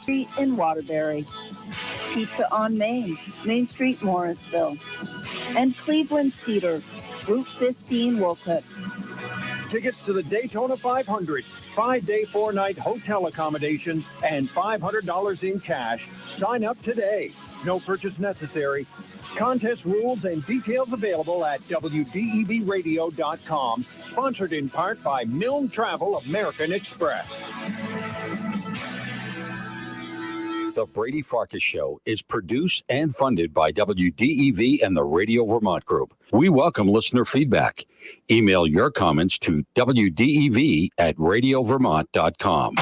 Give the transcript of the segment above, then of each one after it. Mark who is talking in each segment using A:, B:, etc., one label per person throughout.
A: Street in Waterbury, Pizza on Main, Main Street, Morrisville, and Cleveland Cedar, Route 15, Wolcott.
B: Tickets to the Daytona 500, 5-day, 4-night hotel accommodations, and $500 in cash. Sign up today. No purchase necessary. Contest rules and details available at WDEVradio.com. Sponsored in part by Milne Travel American Express.
C: The Brady Farkas Show is produced and funded by WDEV and the Radio Vermont Group. We welcome listener feedback. Email your comments to WDEV@radiovermont.com.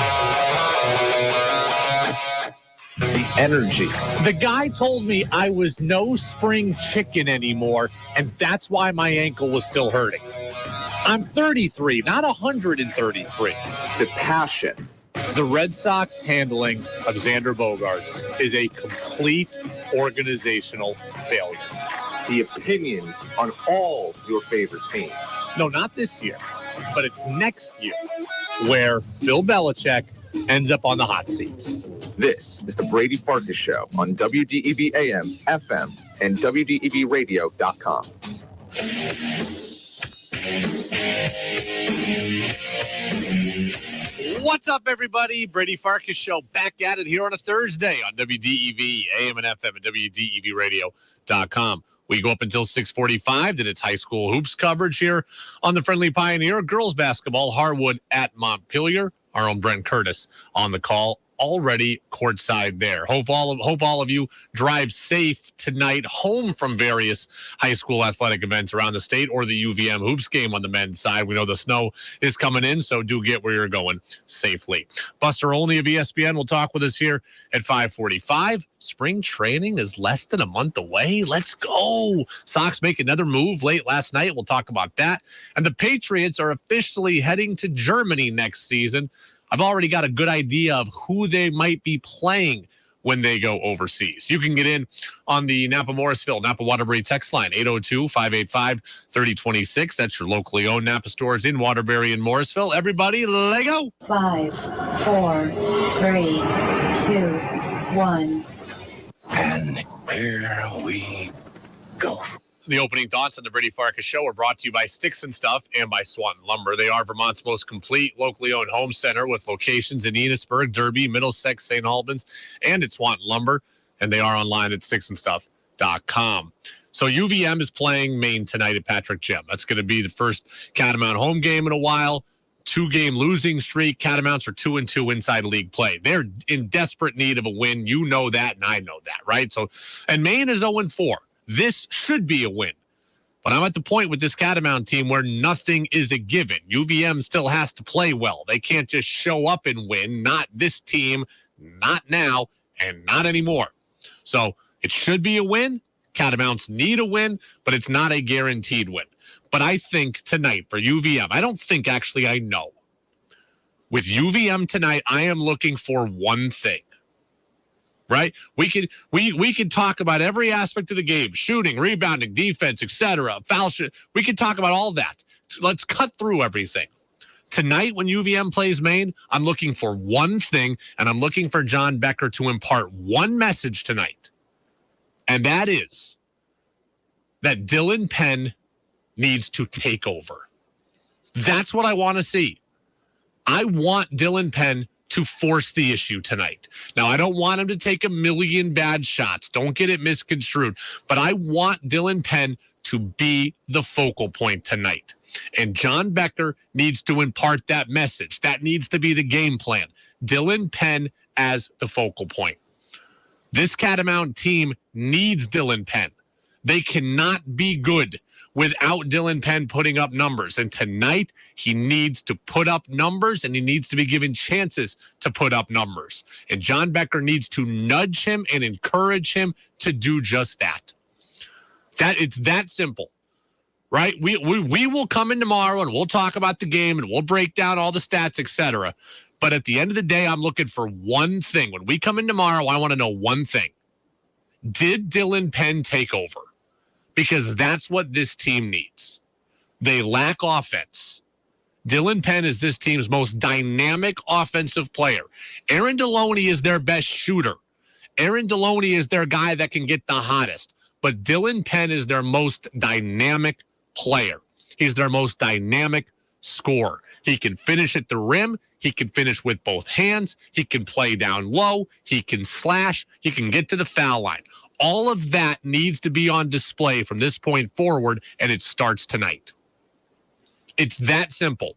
D: The energy. The guy told me I was no spring chicken anymore, and that's why my ankle was still hurting. I'm 33, not 133. The passion. The Red Sox handling of Xander Bogaerts is a complete organizational failure. The opinions on all your favorite teams. No, not this year, but it's next year where Bill Belichick ends up on the hot seat. This is the Brady Farkas Show on WDEV AM, FM, and WDEVradio.com. What's up, everybody? Brady Farkas Show back at it here on a Thursday on WDEV AM and FM and WDEVradio.com. We go up until 6:45. Then it's high school hoops coverage here on the Friendly Pioneer. Girls basketball, Harwood at Montpelier. Our own Brent Curtis on the call, already courtside there. Hope all of you drive safe tonight home from various high school athletic events around the state or the UVM hoops game on the men's side. We know the snow is coming in, so do get where you're going safely. Buster Olney of ESPN will talk with us here at 5:45. Spring training is less than a month away. Let's go. Sox make another move late last night. We'll talk about that. And the Patriots are officially heading to Germany next season. I've already got a good idea of who they might be playing when they go overseas. You can get in on the Napa Morrisville, Napa Waterbury text line, 802-585-3026. That's your locally owned Napa stores in Waterbury and Morrisville. Everybody, let go.
A: 5, 4, 3, 2, 1.
C: And here we go.
D: The opening thoughts on the Brady Farkas Show are brought to you by Sticks and Stuff and by Swanton Lumber. They are Vermont's most complete locally owned home center with locations in Enosburg, Derby, Middlesex, St. Albans, and at Swanton Lumber. And they are online at sticksandstuff.com. So UVM is playing Maine tonight at Patrick Gym. That's going to be the first Catamount home game in a while. 2-game losing streak. Catamounts are 2-2 inside league play. They're in desperate need of a win. You know that, and I know that, right? So, and Maine is 0-4. This should be a win. But I'm at the point with this Catamount team where nothing is a given. UVM still has to play well. They can't just show up and win. Not this team, not now, and not anymore. So it should be a win. Catamounts need a win, but it's not a guaranteed win. But I think tonight for UVM, I don't think actually I know. With UVM tonight, I am looking for one thing. Right? We could talk about every aspect of the game, shooting, rebounding, defense, etc. Foul shot. We could talk about all that. Let's cut through everything. Tonight, when UVM plays Maine, I'm looking for one thing, and I'm looking for John Becker to impart one message tonight. And that is that Dylan Penn needs to take over. That's what I want to see. I want Dylan Penn to force the issue tonight. Now, I don't want him to take a million bad shots. Don't get it misconstrued. But I want Dylan Penn to be the focal point tonight. And John Becker needs to impart that message. That needs to be the game plan. Dylan Penn as the focal point. This Catamount team needs Dylan Penn. They cannot be good without Dylan Penn putting up numbers. And tonight, he needs to put up numbers, and he needs to be given chances to put up numbers. And John Becker needs to nudge him and encourage him to do just that. It's that simple, right? We will come in tomorrow, and we'll talk about the game, and we'll break down all the stats, etc. But at the end of the day, I'm looking for one thing. When we come in tomorrow, I want to know one thing. Did Dylan Penn take over? Because that's what this team needs. They lack offense. Dylan Penn is this team's most dynamic offensive player. Aaron Deloney is their best shooter. Aaron Deloney is their guy that can get the hottest. But Dylan Penn is their most dynamic player. He's their most dynamic scorer. He can finish at the rim. He can finish with both hands. He can play down low. He can slash. He can get to the foul line. All of that needs to be on display from this point forward, and it starts tonight. It's that simple.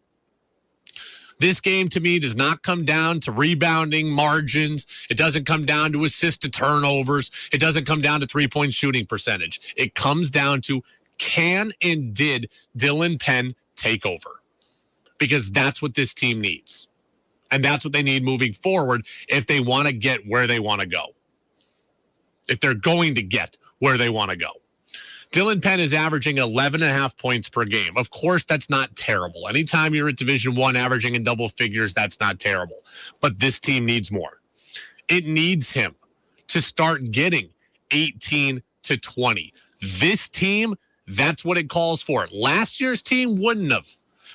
D: This game, to me, does not come down to rebounding margins. It doesn't come down to assist to turnovers. It doesn't come down to three-point shooting percentage. It comes down to can and did Dylan Penn take over? Because that's what this team needs. And that's what they need moving forward if they want to get where they want to go. If they're going to get where they want to go. Dylan Penn is averaging 11.5 points per game. Of course, that's not terrible. Anytime you're at Division I averaging in double figures, that's not terrible. But this team needs more. It needs him to start getting 18 to 20. This team, that's what it calls for. Last year's team wouldn't have.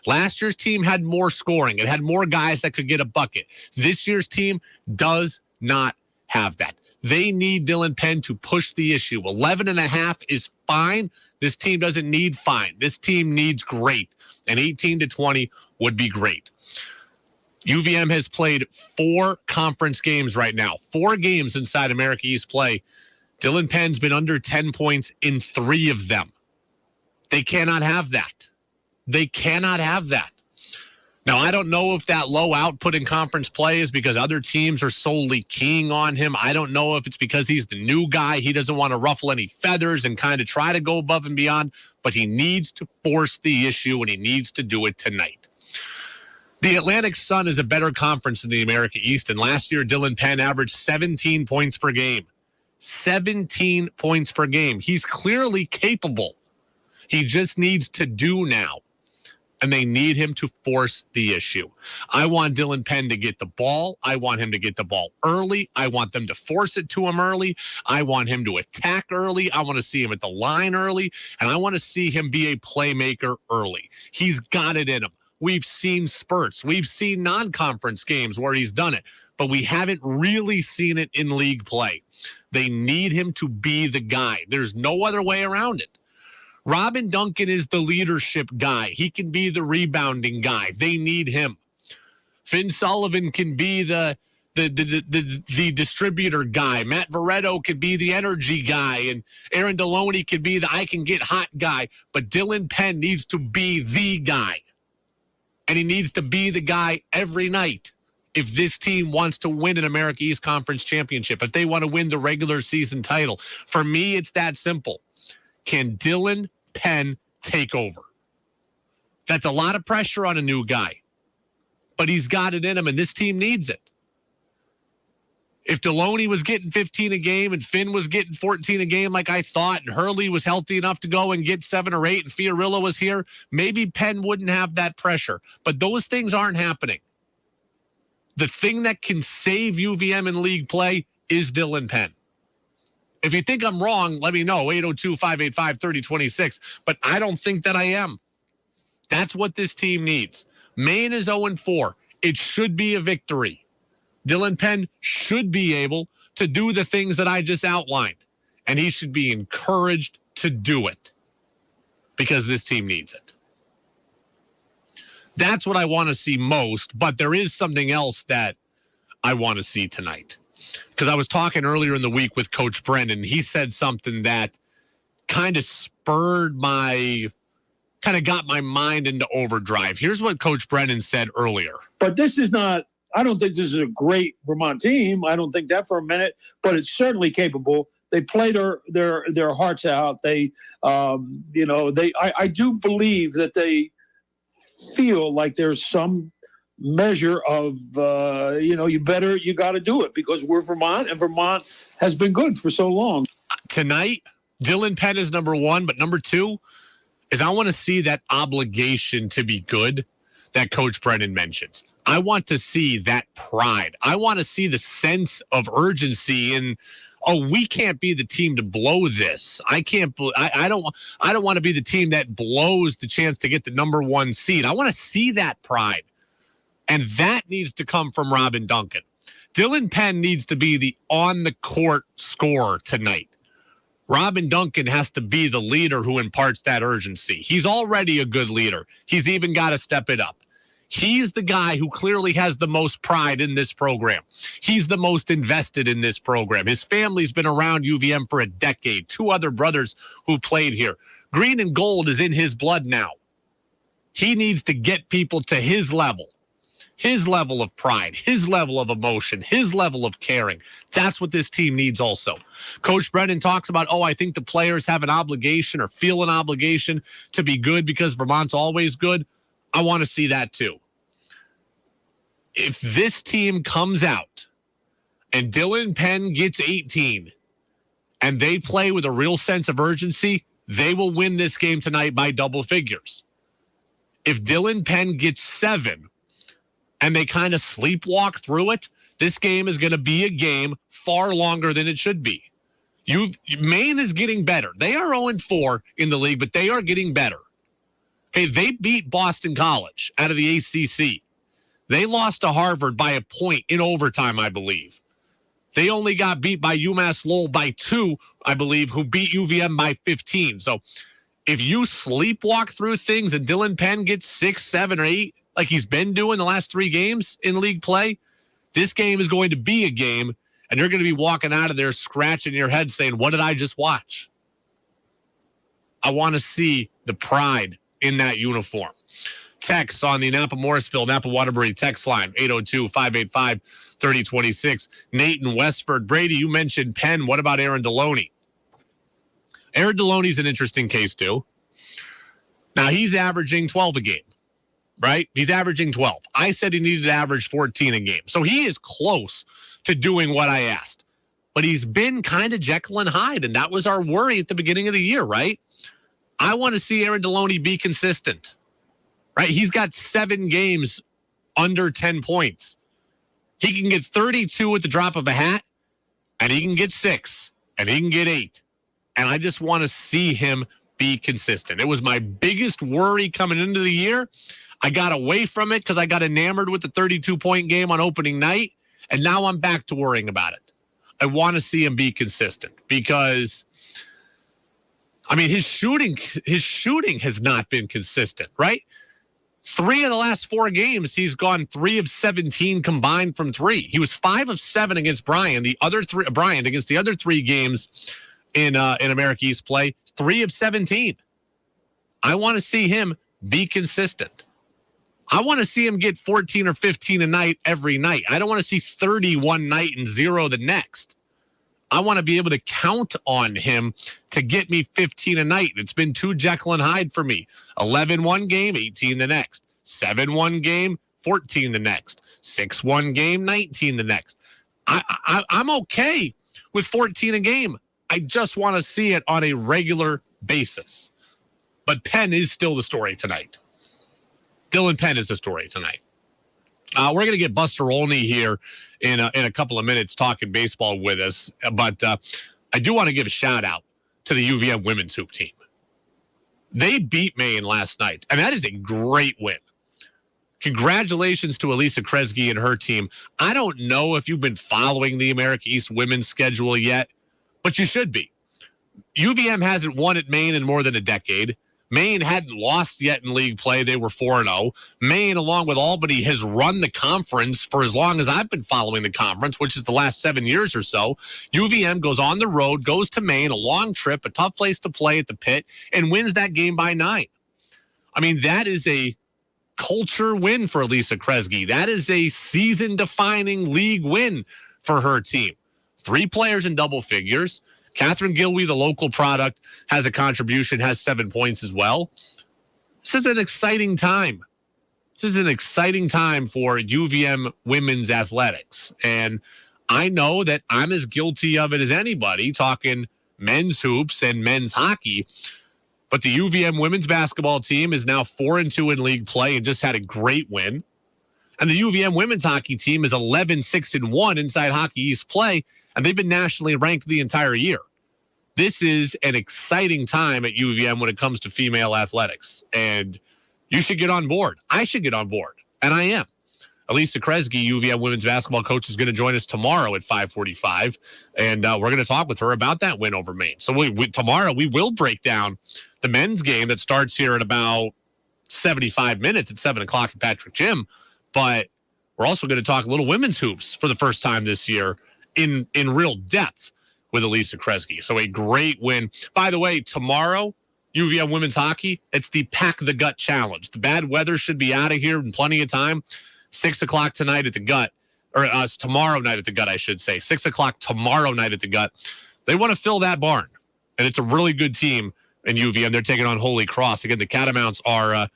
D: Last year's team had more scoring. It had more guys that could get a bucket. This year's team does not have that. They need Dylan Penn to push the issue. 11.5 is fine. This team doesn't need fine. This team needs great. And 18 to 20 would be great. UVM has played 4 conference games right now. 4 games inside America East play. Dylan Penn's been under 10 points in 3 of them. They cannot have that. They cannot have that. Now, I don't know if that low output in conference play is because other teams are solely keying on him. I don't know if it's because he's the new guy. He doesn't want to ruffle any feathers and kind of try to go above and beyond, but he needs to force the issue, and he needs to do it tonight. The Atlantic Sun is a better conference than the America East, and last year Dylan Penn averaged 17 points per game. 17 points per game. He's clearly capable. He just needs to do now. And they need him to force the issue. I want Dylan Penn to get the ball. I want him to get the ball early. I want them to force it to him early. I want him to attack early. I want to see him at the line early. And I want to see him be a playmaker early. He's got it in him. We've seen spurts. We've seen non-conference games where he's done it. But we haven't really seen it in league play. They need him to be the guy. There's no other way around it. Robin Duncan is the leadership guy. He can be the rebounding guy. They need him. Finn Sullivan can be the distributor guy. Matt Veretto could be the energy guy. And Aaron Deloney could be the I can get hot guy. But Dylan Penn needs to be the guy. And he needs to be the guy every night if this team wants to win an America East Conference championship, if they want to win the regular season title. For me, it's that simple. Can Dylan Penn take over? That's a lot of pressure on a new guy, but he's got it in him, and this team needs it. If Deloney was getting 15 a game and Finn was getting 14 a game like I thought, and Hurley was healthy enough to go and get 7 or 8, and Fiorillo was here, maybe Penn wouldn't have that pressure. But those things aren't happening. The thing that can save UVM in league play is Dylan Penn. If you think I'm wrong, let me know, 802-585-3026. But I don't think that I am. That's what this team needs. Maine is 0-4. It should be a victory. Dylan Penn should be able to do the things that I just outlined. And he should be encouraged to do it because this team needs it. That's what I want to see most, but there is something else that I want to see tonight. Because I was talking earlier in the week with Coach Brennan. He said something that kind of got my mind into overdrive. Here's what Coach Brennan said earlier.
E: But this is not, I don't think this is a great Vermont team. I don't think that for a minute, but it's certainly capable. They play their hearts out. I do believe that they feel like there's some measure of, you got to do it because we're Vermont and Vermont has been good for so long.
D: Tonight, Dylan Penn is number 1, but number 2 is I want to see that obligation to be good, that Coach Brennan mentions. I want to see that pride. I want to see the sense of urgency in, oh, we can't be the team to blow this. I don't want to be the team that blows the chance to get the number 1 seed. I want to see that pride. And that needs to come from Robin Duncan. Dylan Penn needs to be the on-the-court scorer tonight. Robin Duncan has to be the leader who imparts that urgency. He's already a good leader. He's even got to step it up. He's the guy who clearly has the most pride in this program. He's the most invested in this program. His family's been around UVM for a decade. 2 other brothers who played here. Green and gold is in his blood now. He needs to get people to his level of pride, his level of emotion, his level of caring. That's what this team needs also. Coach Brennan talks about, I think the players have an obligation or feel an obligation to be good because Vermont's always good. I want to see that too. If this team comes out and Dylan Penn gets 18 and they play with a real sense of urgency, they will win this game tonight by double figures. If Dylan Penn gets 7 and they kind of sleepwalk through it, this game is going to be a game far longer than it should be. Maine is getting better. They are 0-4 in the league, but they are getting better. Okay, they beat Boston College out of the ACC. They lost to Harvard by a point in overtime, I believe. They only got beat by UMass Lowell by 2, I believe, who beat UVM by 15. So if you sleepwalk through things and Dylan Penn gets 6, 7, or 8, like he's been doing the last 3 games in league play, this game is going to be a game, and you're going to be walking out of there scratching your head saying, what did I just watch? I want to see the pride in that uniform. Text on the Napa-Morrisville, Napa-Waterbury text line, 802-585-3026. Nate in Westford. Brady, you mentioned Penn. What about Aaron Deloney? Aaron Deloney's an interesting case, too. Now, he's averaging 12 a game, right? He's averaging 12. I said he needed to average 14 a game. So he is close to doing what I asked. But he's been kind of Jekyll and Hyde, and that was our worry at the beginning of the year, right? I want to see Aaron Deloney be consistent, right? He's got 7 games under 10 points. He can get 32 at the drop of a hat, and he can get 6, and he can get 8. And I just want to see him be consistent. It was my biggest worry coming into the year. I got away from it because I got enamored with the 32-point game on opening night, and now I'm back to worrying about it. I want to see him be consistent because, I mean, his shooting has not been consistent, right? 3 of the last 4 games, he's gone 3 of 17 combined from 3. He was 5 of 7 against Bryant against the other 3 games in America East play, 3 of 17. I want to see him be consistent. I want to see him get 14 or 15 a night every night. I don't want to see 30 one night and 0 the next. I want to be able to count on him to get me 15 a night. It's been too Jekyll and Hyde for me. 11 one game, 18 the next. 7 one game, 14 the next. 6 one game, 19 the next. I'm okay with 14 a game. I just want to see it on a regular basis. But Penn is still the story tonight. Dylan Penn is the story tonight. We're going to get Buster Olney here in a couple of minutes talking baseball with us. But I do want to give a shout out to the UVM women's hoop team. They beat Maine last night, and that is a great win. Congratulations to Elisa Kresge and her team. I don't know if you've been following the America East women's schedule yet, but you should be. UVM hasn't won at Maine in more than a decade. Maine hadn't lost yet in league play. They were 4-0. Maine, along with Albany, has run the conference for as long as I've been following the conference, which is the last 7 years or so. UVM goes on the road, goes to Maine, a long trip, a tough place to play at the Pit, and wins that game by 9. I mean, that is a culture win for Elisa Kresge. That is a season-defining league win for her team. 3 players in double figures. Catherine Gilwey, the local product, has a contribution, has 7 points as well. This is an exciting time. This is an exciting time for UVM women's athletics. And I know that I'm as guilty of it as anybody talking men's hoops and men's hockey. But the UVM women's basketball team is now 4-2 in league play and just had a great win. And the UVM women's hockey team is 11-6-1 inside Hockey East play, and they've been nationally ranked the entire year. This is an exciting time at UVM when it comes to female athletics, and you should get on board. I should get on board, and I am. Elisa Kresge, UVM women's basketball coach, is going to join us tomorrow at 5:45, and we're going to talk with her about that win over Maine. So tomorrow we will break down the men's game that starts here in about 75 minutes at 7 o'clock at Patrick Gym. But we're also going to talk a little women's hoops for the first time this year in real depth with Elisa Kresge. So a great win. By the way, tomorrow, UVM women's hockey, it's the Pack the Gut Challenge. The bad weather should be out of here in plenty of time. 6 o'clock tonight at the Gut, or tomorrow night at the Gut, I should say. 6 o'clock tomorrow night at the Gut. They want to fill that barn, and it's a really good team in UVM. They're taking on Holy Cross. Again, the Catamounts are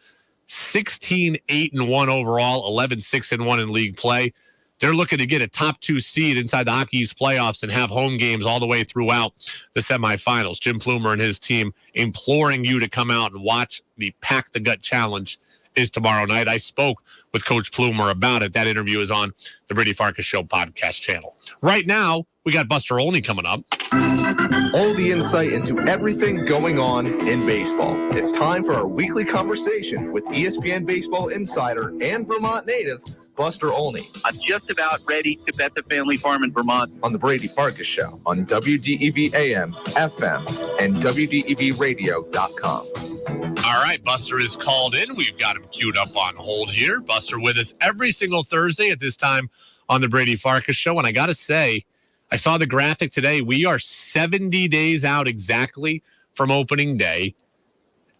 D: 16-8-1 overall, 11-6-1 in league play. They're looking to get a top 2 seed inside the Hockey East playoffs and have home games all the way throughout the semifinals. Jim Plumer and his team imploring you to come out and watch the Pack the Gut Challenge is tomorrow night. I spoke with Coach Plumer about it. That interview is on the Brady Farkas Show podcast channel. Right now, we got Buster Olney coming up.
F: All the insight into everything going on in baseball. It's time for our weekly conversation with ESPN baseball insider and Vermont native, Buster Olney.
G: I'm just about ready to bet the family farm in Vermont.
F: On the Brady Farkas Show on WDEV AM, FM, and WDEVradio.com.
D: All right, Buster is called in. We've got him queued up on hold here. Buster with us every single Thursday at this time on the Brady Farkas Show. And I got to say, I saw the graphic today. We are 70 days out exactly from opening day.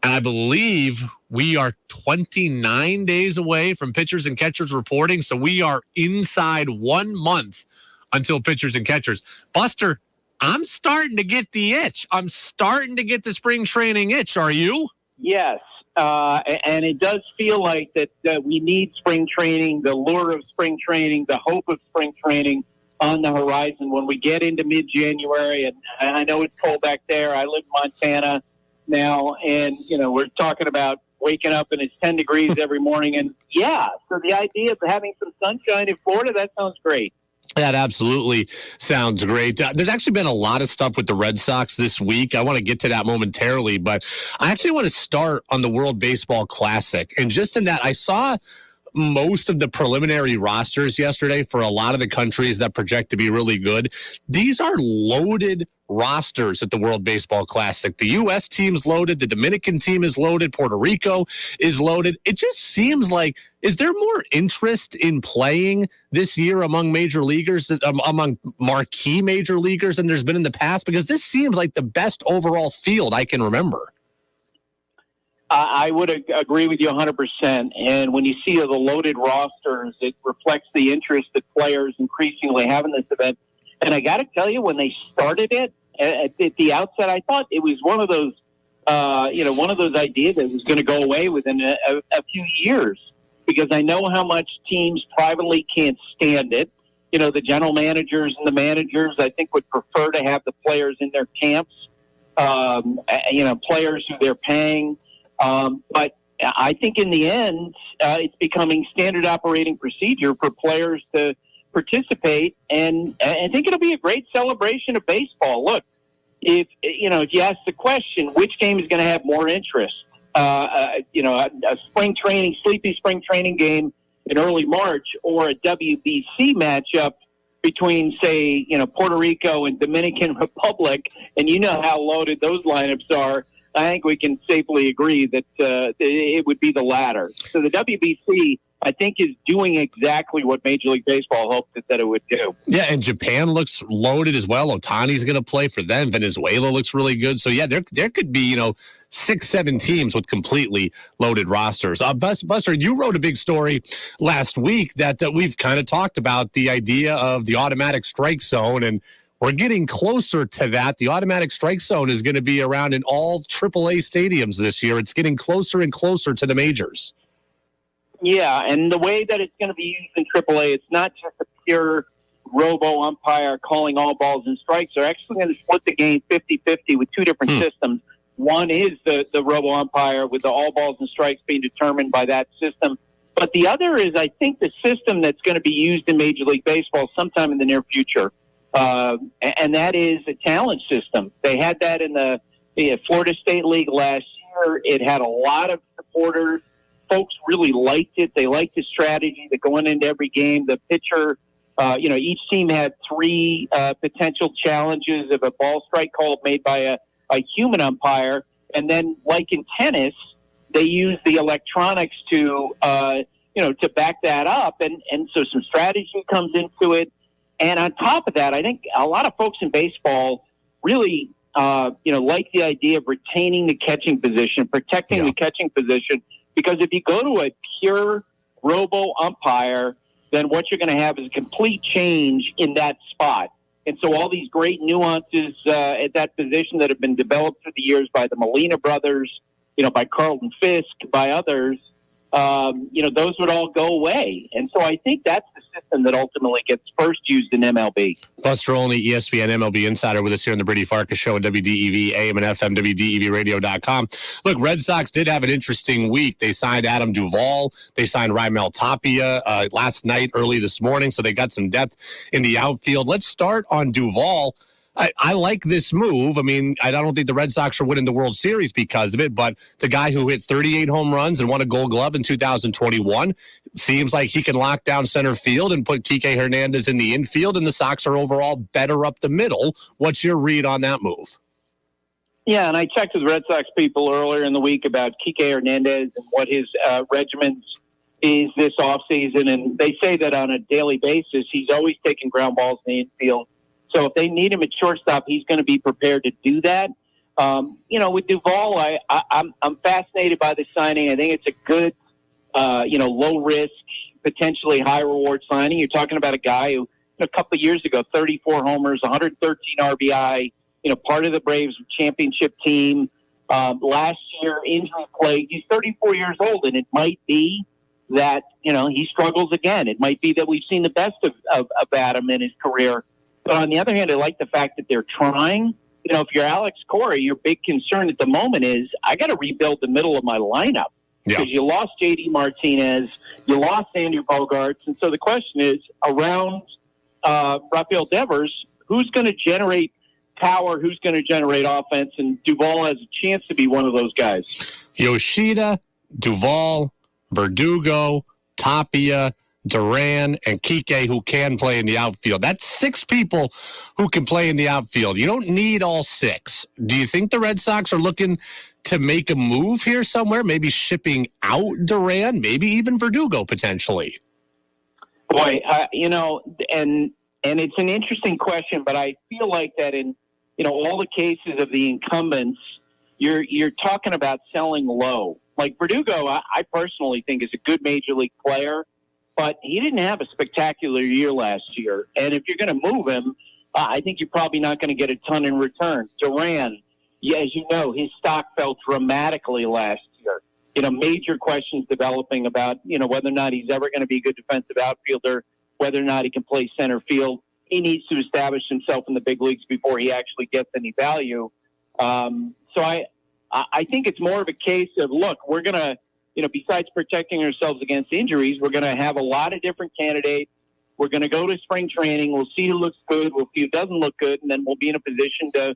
D: And I believe we are 29 days away from pitchers and catchers reporting. So we are inside 1 month until pitchers and catchers. Buster, I'm starting to get the itch. I'm starting to get the spring training itch. Are you?
G: Yes, and it does feel like that we need spring training, the lure of spring training, the hope of spring training on the horizon when we get into mid-January. And I know it's cold back there. I live in Montana now, and, we're talking about waking up and it's 10 degrees every morning. And, so the idea of having some sunshine in Florida, that sounds great.
D: That absolutely sounds great. There's actually been a lot of stuff with the Red Sox this week. I want to get to that momentarily, but I actually want to start on the World Baseball Classic. And just in that, I saw most of the preliminary rosters yesterday for a lot of the countries that project to be really good. These are loaded rosters at the World Baseball Classic. The U.S. team's loaded. The Dominican team is loaded. Puerto Rico is loaded. It just seems like, is there more interest in playing this year among major leaguers, among marquee major leaguers than there's been in the past? Because this seems like the best overall field I can remember.
G: I would agree with you 100%. And when you see the loaded rosters, it reflects the interest that players increasingly have in this event. And I got to tell you, when they started it at the outset, I thought it was one of those ideas that was going to go away within a few years, because I know how much teams privately can't stand it. The general managers and the managers, I think, would prefer to have the players in their camps, players who they're paying. But I think in the end, it's becoming standard operating procedure for players to participate, and I think it'll be a great celebration of baseball. Look, if you ask the question, which game is going to have more interest? A sleepy spring training game in early March, or a WBC matchup between, say, Puerto Rico and Dominican Republic, and you know how loaded those lineups are. I think we can safely agree that it would be the latter. So the WBC, I think, is doing exactly what Major League Baseball hoped that it would do.
D: Yeah, and Japan looks loaded as well. Otani's going to play for them. Venezuela looks really good. So, yeah, there could be, 6-7 teams with completely loaded rosters. Buster, you wrote a big story last week that we've kind of talked about, the idea of the automatic strike zone, and we're getting closer to that. The automatic strike zone is going to be around in all AAA stadiums this year. It's getting closer and closer to the majors.
G: Yeah, and the way that it's going to be used in AAA, it's not just a pure robo-umpire calling all balls and strikes. They're actually going to split the game 50-50 with two different systems. One is the robo umpire with the all balls and strikes being determined by that system. But the other is, I think, the system that's going to be used in Major League Baseball sometime in the near future. And that is a talent system. They had that in the Florida State League last year. It had a lot of supporters. Folks really liked it. They liked the strategy that going into every game, the pitcher, each team had 3 potential challenges of a ball strike call made by a human umpire. And then, like in tennis, they use the electronics to back that up. And so some strategy comes into it. And on top of that, I think a lot of folks in baseball really, like the idea of retaining the catching position, protecting the catching position, because if you go to a pure robo umpire, then what you're going to have is a complete change in that spot. And so all these great nuances at that position that have been developed through the years by the Molina brothers, by Carlton Fisk, by others, those would all go away. And so I think that's the system that ultimately gets first used in MLB.
D: Buster Olney, ESPN MLB Insider, with us here on the Brady Farkas Show on WDEV, AM and FM, WDEVradio.com. Look, Red Sox did have an interesting week. They signed Adam Duvall. They signed Raimel Tapia last night, early this morning, so they got some depth in the outfield. Let's start on Duvall. I like this move. I mean, I don't think the Red Sox are winning the World Series because of it, but it's a guy who hit 38 home runs and won a Gold Glove in 2021. Seems like he can lock down center field and put Kike Hernandez in the infield, and the Sox are overall better up the middle. What's your read on that move?
G: Yeah, and I checked with Red Sox people earlier in the week about Kike Hernandez and what his regimen is this offseason, and they say that on a daily basis he's always taking ground balls in the infield. So if they need him at shortstop, he's going to be prepared to do that. With Duvall, I'm fascinated by the signing. I think it's a good, low risk, potentially high reward signing. You're talking about a guy who a couple of years ago, 34 homers, 113 RBI, part of the Braves championship team. Last year, injury plagued. He's 34 years old, and it might be that, he struggles again. It might be that we've seen the best of Adam in his career. But on the other hand, I like the fact that they're trying. If you're Alex Cora, your big concern at the moment is, I got to rebuild the middle of my lineup. Because you lost J.D. Martinez, you lost Andrew Bogarts. And so the question is, around Rafael Devers, who's going to generate power, who's going to generate offense? And Duvall has a chance to be one of those guys.
D: Yoshida, Duvall, Verdugo, Tapia, Duran, and Kike, who can play in the outfield. That's 6 people who can play in the outfield. You don't need all 6. Do you think the Red Sox are looking to make a move here somewhere, maybe shipping out Duran, maybe even Verdugo potentially?
G: Boy, and it's an interesting question, but I feel like that in, all the cases of the incumbents, you're talking about selling low. Like Verdugo, I personally think is a good major league player, but he didn't have a spectacular year last year. And if you're going to move him, I think you're probably not going to get a ton in return. Duran, as you know, his stock fell dramatically last year. Major questions developing about, whether or not he's ever going to be a good defensive outfielder, whether or not he can play center field. He needs to establish himself in the big leagues before he actually gets any value. So I think it's more of a case of, look, we're going to, besides protecting ourselves against injuries, we're going to have a lot of different candidates. We're going to go to spring training. We'll see who looks good. We'll see who doesn't look good. And then we'll be in a position to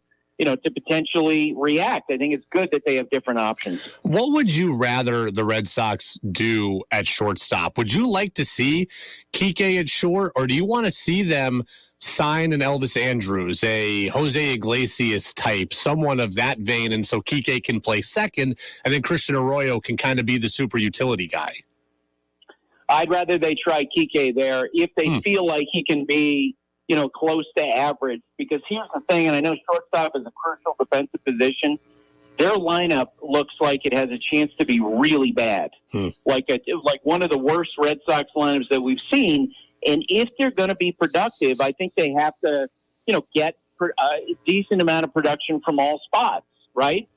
G: potentially react. I think it's good that they have different options.
D: What would you rather the Red Sox do at shortstop? Would you like to see Kike at short, or do you want to see them sign an Elvis Andrus, a Jose Iglesias type, someone of that vein, and so Kike can play second, and then Christian Arroyo can kind of be the super utility guy?
G: I'd rather they try Kike there if they feel like he can be, close to average. Because here's the thing, and I know shortstop is a crucial defensive position. Their lineup looks like it has a chance to be really bad, like one of the worst Red Sox lineups that we've seen. And if they're going to be productive, I think they have to, get a decent amount of production from all spots, right?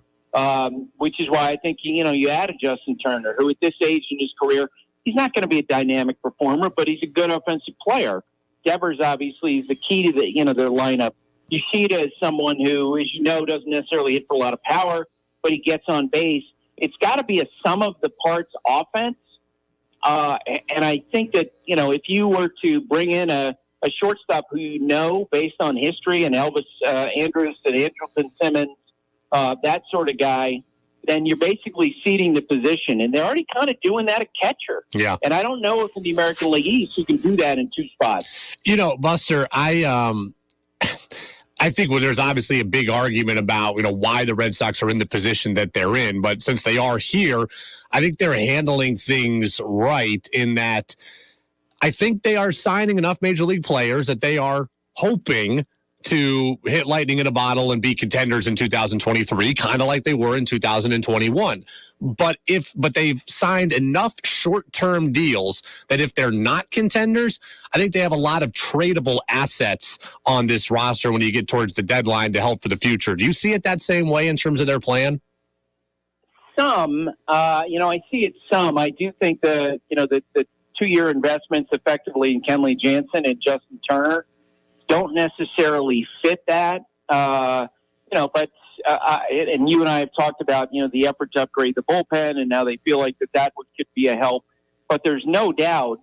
G: Which is why I think, you add Justin Turner, who at this age in his career, he's not going to be a dynamic performer, but he's a good offensive player. Devers obviously is the key to their lineup. Yoshida is someone who, as you know, doesn't necessarily hit for a lot of power, but he gets on base. It's got to be a sum of the parts offense. And I think that, if you were to bring in a shortstop who based on history and Elvis Andrus and Andrelton Simmons, that sort of guy, then you're basically ceding the position. And they're already kind of doing that at catcher.
D: Yeah.
G: And I don't know if in the American League East you can do that in 2 spots.
D: Buster, I think there's obviously a big argument about, why the Red Sox are in the position that they're in. But since they are here, I think they're handling things right in that I think they are signing enough major league players that they are hoping to hit lightning in a bottle and be contenders in 2023, kind of like they were in 2021. But they've signed enough short-term deals that if they're not contenders, I think they have a lot of tradable assets on this roster when you get towards the deadline to help for the future. Do you see it that same way in terms of their plan?
G: Some, I see it some. I do think the 2-year investments effectively in Kenley Jansen and Justin Turner don't necessarily fit that, but and you and I have talked about, the effort to upgrade the bullpen, and now they feel like that could be a help. But there's no doubt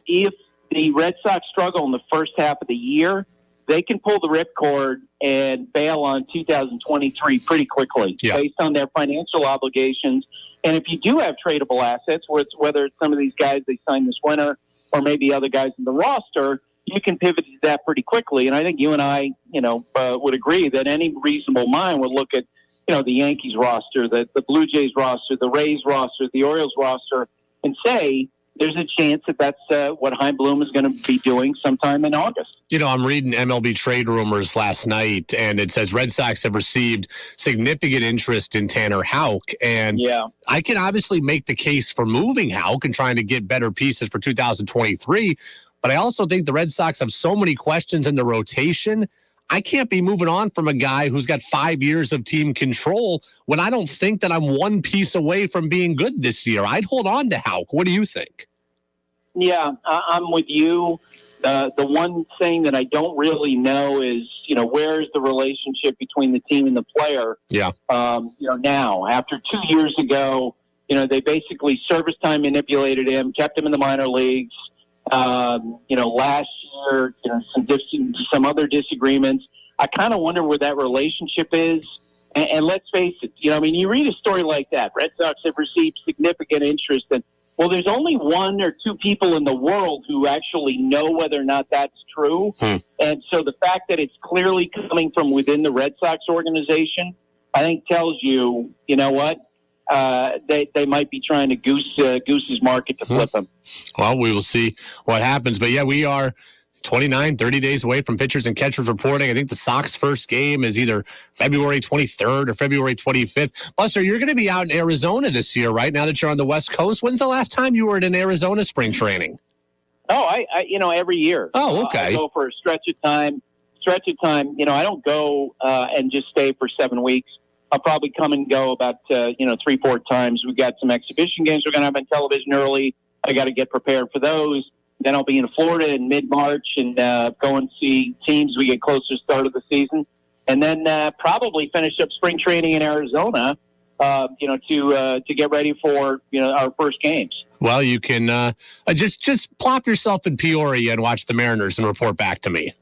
G: if the Red Sox struggle in the first half of the year, they can pull the ripcord and bail on 2023 pretty quickly based on their financial obligations. And if you do have tradable assets, whether it's some of these guys they signed this winter or maybe other guys in the roster, you can pivot to that pretty quickly. And I think you and I, would agree that any reasonable mind would look at, the Yankees roster, the Blue Jays roster, the Rays roster, the Orioles roster, and say there's a chance that's what Chaim Bloom is going to be doing sometime in August.
D: I'm reading MLB trade rumors last night, and it says Red Sox have received significant interest in Tanner Houck. And I can obviously make the case for moving Houck and trying to get better pieces for 2023. But I also think the Red Sox have so many questions in the rotation. I can't be moving on from a guy who's got 5 years of team control when I don't think that I'm one piece away from being good this year. I'd hold on to Houck. What do you think?
G: Yeah, I'm with you. The one thing that I don't really know is, where is the relationship between the team and the player?
D: Yeah.
G: Now, after 2 years ago, they basically service time manipulated him, kept him in the minor leagues. Last year, some other disagreements. I kind of wonder where that relationship is. And let's face it, you read a story like that. Red Sox have received significant interest. And, well, there's only 1 or 2 people in the world who actually know whether or not that's true. And so the fact that it's clearly coming from within the Red Sox organization, I think tells you, they might be trying to goose his market to flip him.
D: Well, we will see what happens. But, we are 30 days away from pitchers and catchers reporting. I think the Sox first game is either February 23rd or February 25th. Buster, you're going to be out in Arizona this year, right, now that you're on the West Coast? When's the last time you were in Arizona spring training?
G: Oh, I every year.
D: Oh, okay.
G: I go for a stretch of time. I don't go and just stay for 7 weeks. I'll probably come and go about, 3-4 times. We've got some exhibition games we're going to have on television early. I got to get prepared for those. Then I'll be in Florida in mid-March and go and see teams. We get closer to the start of the season. And then probably finish up spring training in Arizona, to get ready for, our first games.
D: Well, you can just plop yourself in Peoria and watch the Mariners and report back to me.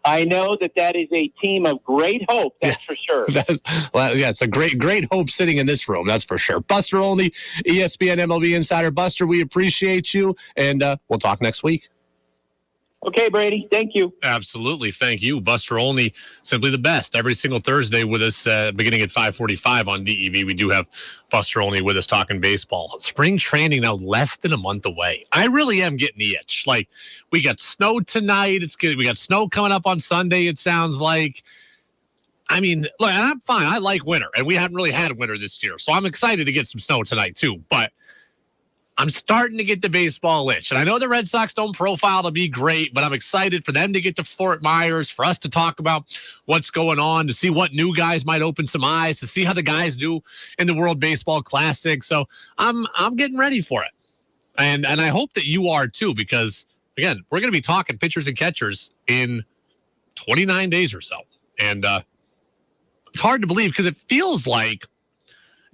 G: I know that is a team of great hope, that's for sure.
D: It's a great hope sitting in this room, that's for sure. Buster Olney, ESPN MLB Insider. Buster, we appreciate you, and we'll talk next week.
G: Okay, Brady. Thank you.
D: Absolutely. Thank you. Buster Olney, simply the best. Every single Thursday with us beginning at 5:45 on DEV. We do have Buster Olney with us talking baseball. Spring training now less than a month away. I really am getting the itch. Like, we got snow tonight. It's good. We got snow coming up on Sunday, it sounds like. I mean, look, I'm fine. I like winter, and we haven't really had winter this year. So I'm excited to get some snow tonight, too. But I'm starting to get the baseball itch. And I know the Red Sox don't profile to be great, but I'm excited for them to get to Fort Myers, for us to talk about what's going on, to see what new guys might open some eyes, to see how the guys do in the World Baseball Classic. So I'm getting ready for it. And I hope that you are too, because, again, we're going to be talking pitchers and catchers in 29 days or so. And hard to believe because it feels like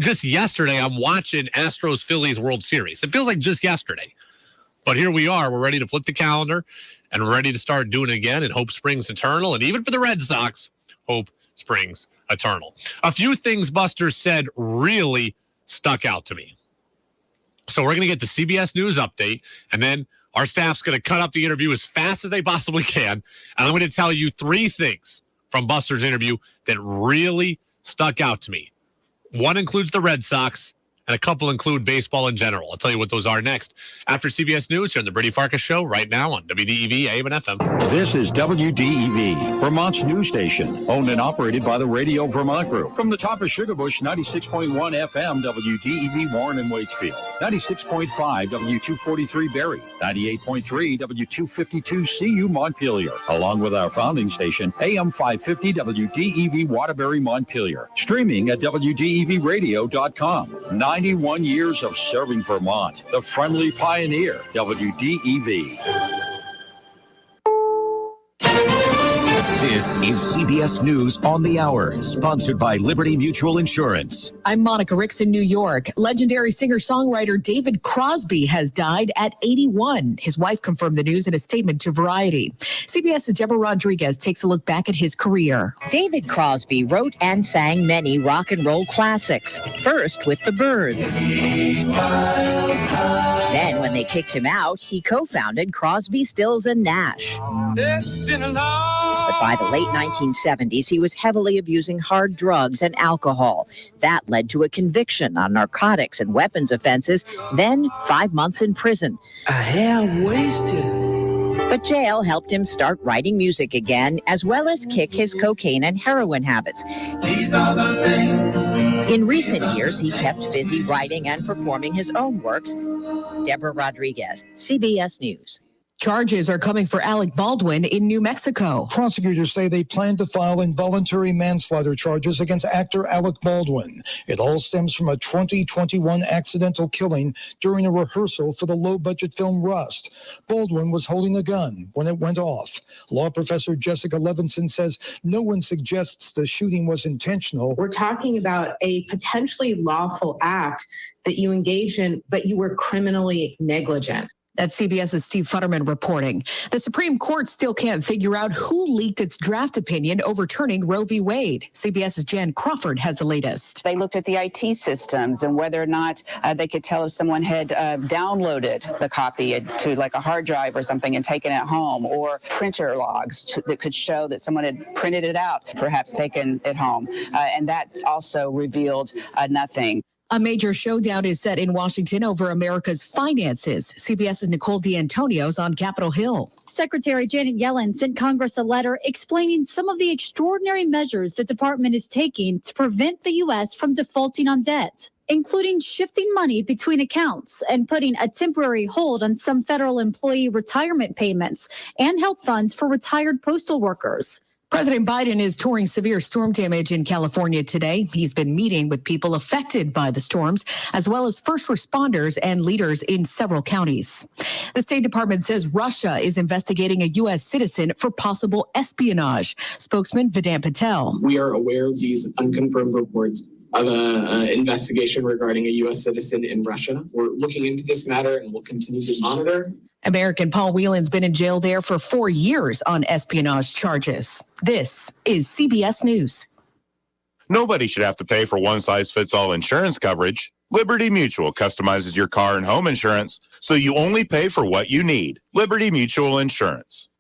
D: just yesterday I'm watching Astros-Phillies World Series. It feels like just yesterday. But here we are. We're ready to flip the calendar and ready to start doing it again, and hope springs eternal. And even for the Red Sox, hope springs eternal. A few things Buster said really stuck out to me. So we're going to get the CBS News update, and then our staff's going to cut up the interview as fast as they possibly can. And I'm going to tell you 3 things from Buster's interview that really stuck out to me. One includes the Red Sox, and a couple include baseball in general. I'll tell you what those are next after CBS News here on the Brady Farkas Show right now on WDEV AM and FM.
C: This is WDEV, Vermont's news station, owned and operated by the Radio Vermont Group. From the top of Sugarbush, 96.1 FM, WDEV Warren and Waitsfield, 96.5 W243 Barrie, 98.3 W252 CU Montpelier, along with our founding station, AM 550 WDEV Waterbury Montpelier, streaming at WDEVradio.com. 91 years of serving Vermont, the friendly pioneer, WDEV.
H: This is CBS News on the Hour, sponsored by Liberty Mutual Insurance.
I: I'm Monica Ricks in New York. Legendary singer-songwriter David Crosby has died at 81. His wife confirmed the news in a statement to Variety. CBS's Deborah Rodriguez takes a look back at his career.
J: David Crosby wrote and sang many rock and roll classics, first with the Byrds. Then, when they kicked him out, he co-founded Crosby, Stills, and Nash. But by the late 1970s, he was heavily abusing hard drugs and alcohol. That led to a conviction on narcotics and weapons offenses, then 5 months in prison.
K: I have wasted.
J: But jail helped him start writing music again, as well as kick his cocaine and heroin habits.
K: These are the things.
J: In recent years, he kept busy writing and performing his own works. Deborah Rodriguez, CBS News.
I: Charges are coming for Alec Baldwin in New Mexico.
L: Prosecutors say they plan to file involuntary manslaughter charges against actor Alec Baldwin. It all stems from a 2021 accidental killing during a rehearsal for the low-budget film Rust. Baldwin was holding a gun when it went off. Law professor Jessica Levinson says no one suggests the shooting was intentional.
M: We're talking about a potentially lawful act that you engage in, but you were criminally negligent.
I: That's CBS's Steve Futterman reporting. The Supreme Court still can't figure out who leaked its draft opinion overturning Roe v. Wade. CBS's Jan Crawford has the latest.
N: They looked at the IT systems and whether or not they could tell if someone had downloaded the copy to like a hard drive or something and taken it home, or printer logs that could show that someone had printed it out, perhaps taken it home. And that also revealed nothing.
I: A major showdown is set in Washington over America's finances. CBS's Nicole D'Antonio's on Capitol Hill.
O: Secretary Janet Yellen sent Congress a letter explaining some of the extraordinary measures the department is taking to prevent the U.S. from defaulting on debt, including shifting money between accounts and putting a temporary hold on some federal employee retirement payments and health funds for retired postal workers.
I: President Biden is touring severe storm damage in California today. He's been meeting with people affected by the storms, as well as first responders and leaders in several counties. The State Department says Russia is investigating a U.S. citizen for possible espionage. Spokesman Vedant Patel.
P: We are aware of these unconfirmed reports of an investigation regarding a U.S. citizen in Russia. We're looking into this matter and we'll continue to monitor.
I: American Paul Whelan's been in jail there for 4 years on espionage charges. This is CBS News.
Q: Nobody should have to pay for one-size-fits-all insurance coverage. Liberty Mutual customizes your car and home insurance, so you only pay for what you need. Liberty Mutual Insurance.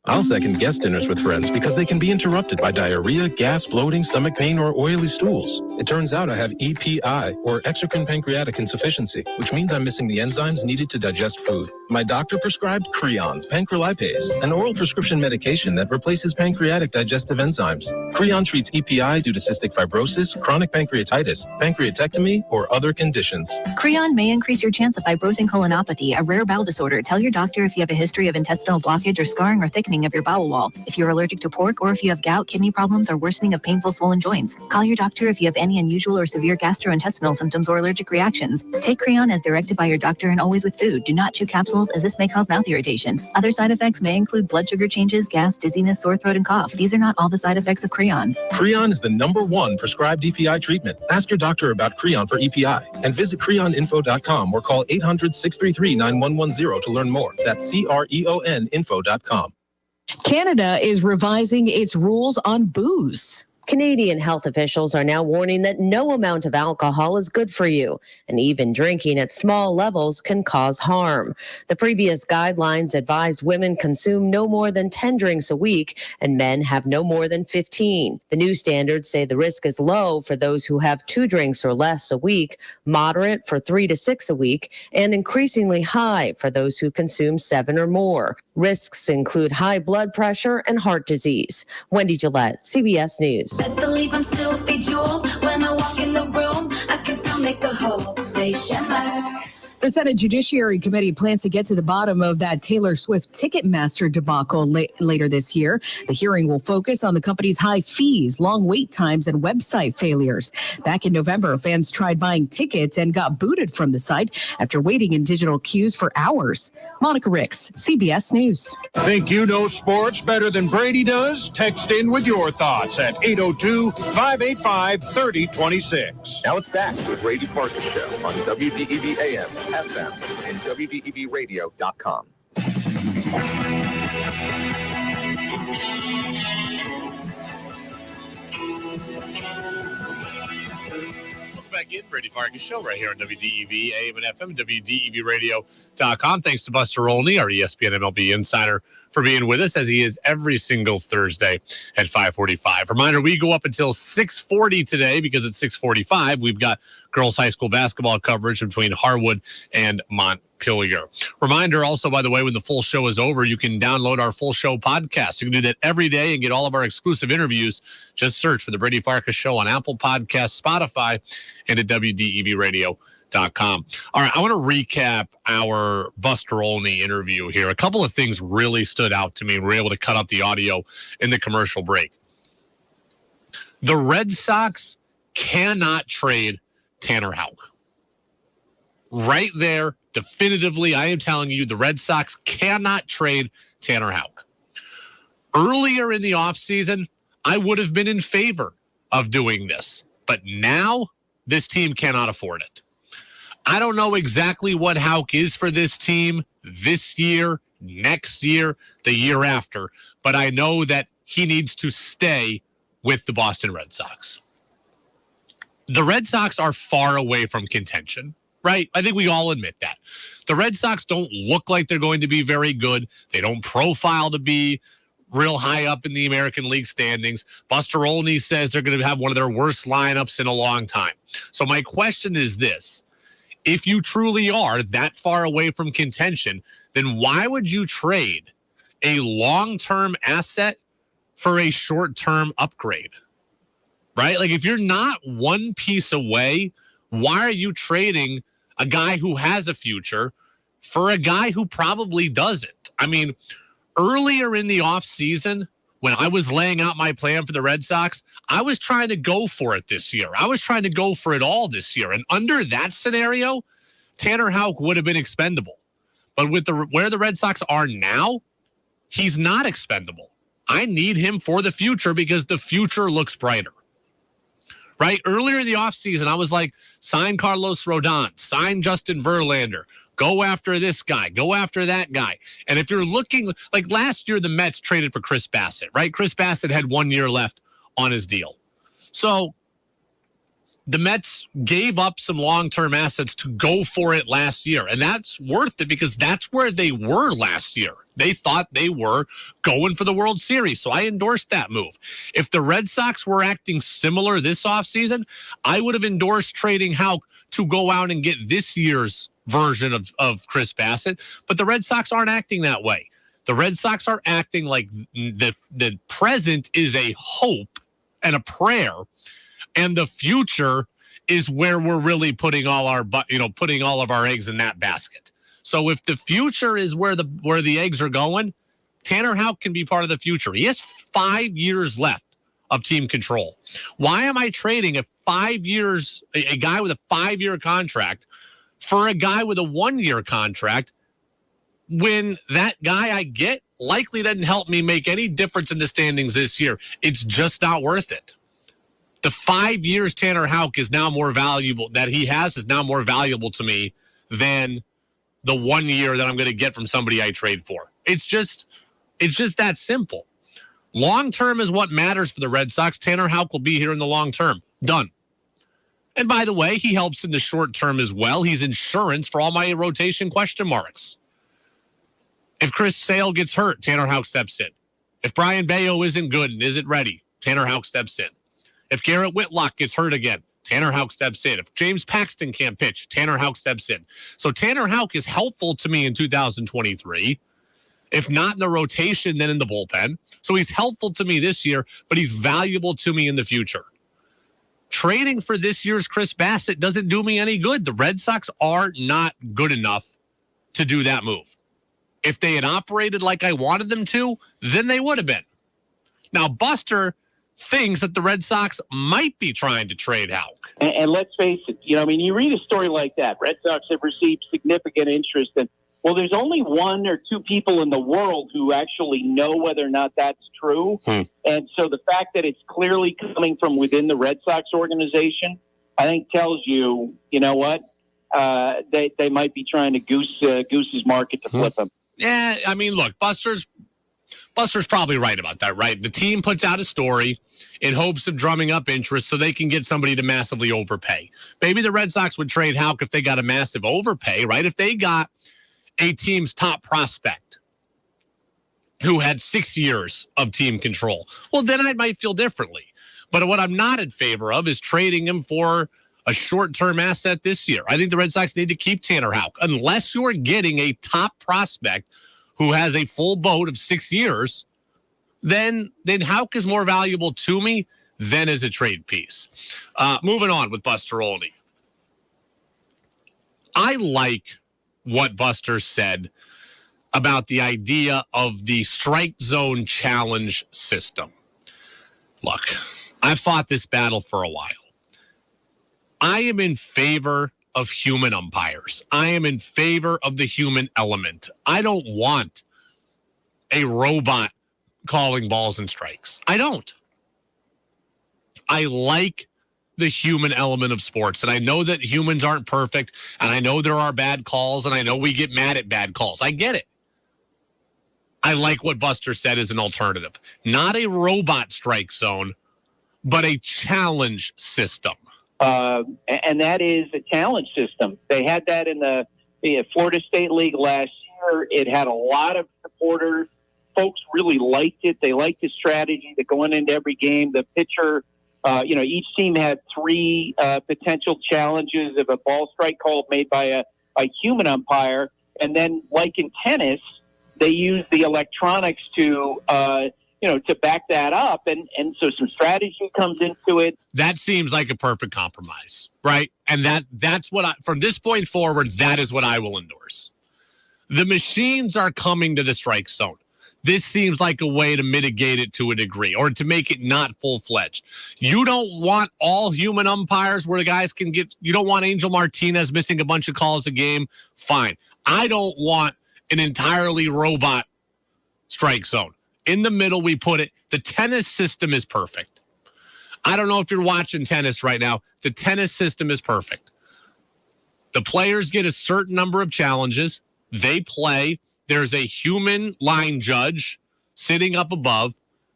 R: I'll second guest dinners with friends because they can be interrupted by diarrhea, gas, bloating, stomach pain, or oily stools. It turns out I have EPI, or exocrine pancreatic insufficiency, which means I'm missing the enzymes needed to digest food. My doctor prescribed Creon, pancrelipase, an oral prescription medication that replaces pancreatic digestive enzymes. Creon treats EPI due to cystic fibrosis, chronic pancreatitis, pancreatectomy, or other conditions.
S: Creon may increase your chance of fibrosing colonopathy, a rare bowel disorder. Tell your doctor if you have a history of intestinal blockage or scarring or thickening weakening of your bowel wall. If you're allergic to pork or if you have gout, kidney problems, or worsening of painful swollen joints, call your doctor if you have any unusual or severe gastrointestinal symptoms or allergic reactions. Take Creon as directed by your doctor and always with food. Do not chew capsules as this may cause mouth irritation. Other side effects may include blood sugar changes, gas, dizziness, sore throat, and cough. These are not all the side effects of Creon.
R: Creon is the #1 prescribed EPI treatment. Ask your doctor about Creon for EPI and visit creoninfo.com or call 800-633-9110 to learn more. That's CREONinfo.com.
I: Canada is revising its rules on booze.
T: Canadian health officials are now warning that no amount of alcohol is good for you, and even drinking at small levels can cause harm. The previous guidelines advised women consume no more than 10 drinks a week, and men have no more than 15. The new standards say the risk is low for those who have 2 drinks or less a week, moderate for 3 to 6 a week, and increasingly high for those who consume 7 or more. Risks include high blood pressure and heart disease. Wendy Gillette, CBS News.
U: Best believe I'm still bejeweled when I walk in the room. I can still make the whole place shimmer.
I: The Senate Judiciary Committee plans to get to the bottom of that Taylor Swift Ticketmaster debacle later this year. The hearing will focus on the company's high fees, long wait times, and website failures. Back in November, fans tried buying tickets and got booted from the site after waiting in digital queues for hours. Monica Ricks, CBS News.
B: Think you know sports better than Brady does? Text in with your thoughts at 802-585-3026.
F: Now it's back to the Brady Farkas Show on WDEV AM, FM, and WDEVradio.com.
D: Back in Brady Farkas Show right here on WDEV AM and FM, WDEVradio.com. Thanks to Buster Olney, our ESPN MLB insider, for being with us as he is every single Thursday at 5:45. Reminder, we go up until 6:40 today because at 6:45 we've got girls high school basketball coverage between Harwood and Montpelier. Reminder also, by the way, when the full show is over, you can download our full show podcast. You can do that every day and get all of our exclusive interviews. Just search for the Brady Farkas Show on Apple Podcasts, Spotify, and at WDEVradio.com. All right, I want to recap our Buster Olney interview here. A couple of things really stood out to me. We were able to cut out the audio in the commercial break. The Red Sox cannot trade Tanner Houck. Right there, definitively, I am telling you, the Red Sox cannot trade Tanner Houck. Earlier in the offseason, I would have been in favor of doing this. But now, this team cannot afford it. I don't know exactly what Houck is for this team this year, next year, the year after, but I know that he needs to stay with the Boston Red Sox. The Red Sox are far away from contention, right? I think we all admit that. The Red Sox don't look like they're going to be very good. They don't profile to be real high up in the American League standings. Buster Olney says they're going to have one of their worst lineups in a long time. So my question is this. If you truly are that far away from contention, then why would you trade a long-term asset for a short-term upgrade? Right? Like, if you're not one piece away, why are you trading a guy who has a future for a guy who probably doesn't? I mean, earlier in the offseason, when I was laying out my plan for the Red Sox, I was trying to go for it this year. I was trying to go for it all this year. And under that scenario, Tanner Houck would have been expendable. But with where the Red Sox are now, he's not expendable. I need him for the future because the future looks brighter. Right? Earlier in the offseason, I was like, sign Carlos Rodon, sign Justin Verlander, go after this guy, go after that guy. And if you're looking, like last year, the Mets traded for Chris Bassett, right? Chris Bassett had 1 year left on his deal. So the Mets gave up some long-term assets to go for it last year. And that's worth it because that's where they were last year. They thought they were going for the World Series. So I endorsed that move. If the Red Sox were acting similar this offseason, I would have endorsed trading Houck to go out and get this year's version of Chris Bassett. But the Red Sox aren't acting that way. The Red Sox are acting like the present is a hope and a prayer. And the future is where we're really putting all of our eggs in that basket. So if the future is where the eggs are going, Tanner Houck can be part of the future. He has 5 years left of team control. Why am I trading a guy with a 5-year contract for a guy with a 1-year contract when that guy I get likely doesn't help me make any difference in the standings this year? It's just not worth it. The 5 years Tanner Houck is now more valuable is now more valuable to me than the 1 year that I'm going to get from somebody I trade for. It's just that simple. Long term is what matters for the Red Sox. Tanner Houck will be here in the long term. Done. And by the way, he helps in the short term as well. He's insurance for all my rotation question marks. If Chris Sale gets hurt, Tanner Houck steps in. If Brian Bayo isn't good and isn't ready, Tanner Houck steps in. If Garrett Whitlock gets hurt again, Tanner Houck steps in. If James Paxton can't pitch, Tanner Houck steps in. So Tanner Houck is helpful to me in 2023. If not in the rotation, then in the bullpen. So he's helpful to me this year, but he's valuable to me in the future. Trading for this year's Chris Bassett doesn't do me any good. The Red Sox are not good enough to do that move. If they had operated like I wanted them to, then they would have been. Now, Buster thinks that the Red Sox might be trying to trade Houck.
G: And let's face it, you read a story like that. Red Sox have received significant interest in. Well, there's only 1 or 2 people in the world who actually know whether or not that's true. And so the fact that it's clearly coming from within the Red Sox organization, I think tells you, what? They might be trying to Goose's market to flip him.
D: Yeah, I mean, look, Buster's probably right about that, right? The team puts out a story in hopes of drumming up interest so they can get somebody to massively overpay. Maybe the Red Sox would trade Houck if they got a massive overpay, right? If they got a team's top prospect who had 6 years of team control, well, then I might feel differently. But what I'm not in favor of is trading him for a short-term asset this year. I think the Red Sox need to keep Tanner Houck. Unless you're getting a top prospect who has a full boat of 6 years, then Houck is more valuable to me than as a trade piece. Moving on with Buster Olney. I like what Buster said about the idea of the strike zone challenge system. Look, I've fought this battle for a while. I am in favor of human umpires. I am in favor of the human element. I don't want a robot calling balls and strikes. I don't. I like the human element of sports. And I know that humans aren't perfect. And I know there are bad calls. And I know we get mad at bad calls. I get it. I like what Buster said as an alternative. Not a robot strike zone, but a challenge system.
G: And that is a challenge system. They had that in the Florida State League last year. It had a lot of supporters. Folks really liked it. They liked the strategy that going into every game, the pitcher, each team had 3 potential challenges of a ball strike call made by a human umpire. And then like in tennis, they use the electronics to back that up. And so some strategy comes into it.
D: That seems like a perfect compromise, right? And that's what from this point forward, that is what I will endorse. The machines are coming to the strike zone. This seems like a way to mitigate it to a degree or to make it not full-fledged. You don't want all human umpires where the guys can you don't want Angel Martinez missing a bunch of calls a game. Fine. I don't want an entirely robot strike zone. In the middle, we put it. The tennis system is perfect. I don't know if you're watching tennis right now. The tennis system is perfect. The players get a certain number of challenges. They play. There's a human line judge sitting up above,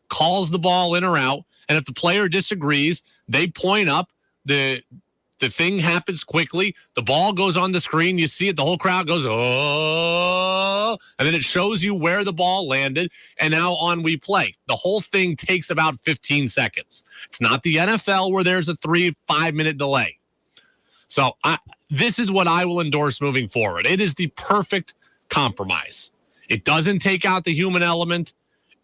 D: calls the ball in or out. And if the player disagrees, they point up. The thing happens quickly. The ball goes on the screen. You see it. The whole crowd goes, oh, and then it shows you where the ball landed. And now on we play. The whole thing takes about 15 seconds. It's not the NFL where there's a 3-5 minute delay. So this is what I will endorse moving forward. It is the perfect compromise. It doesn't take out the human element.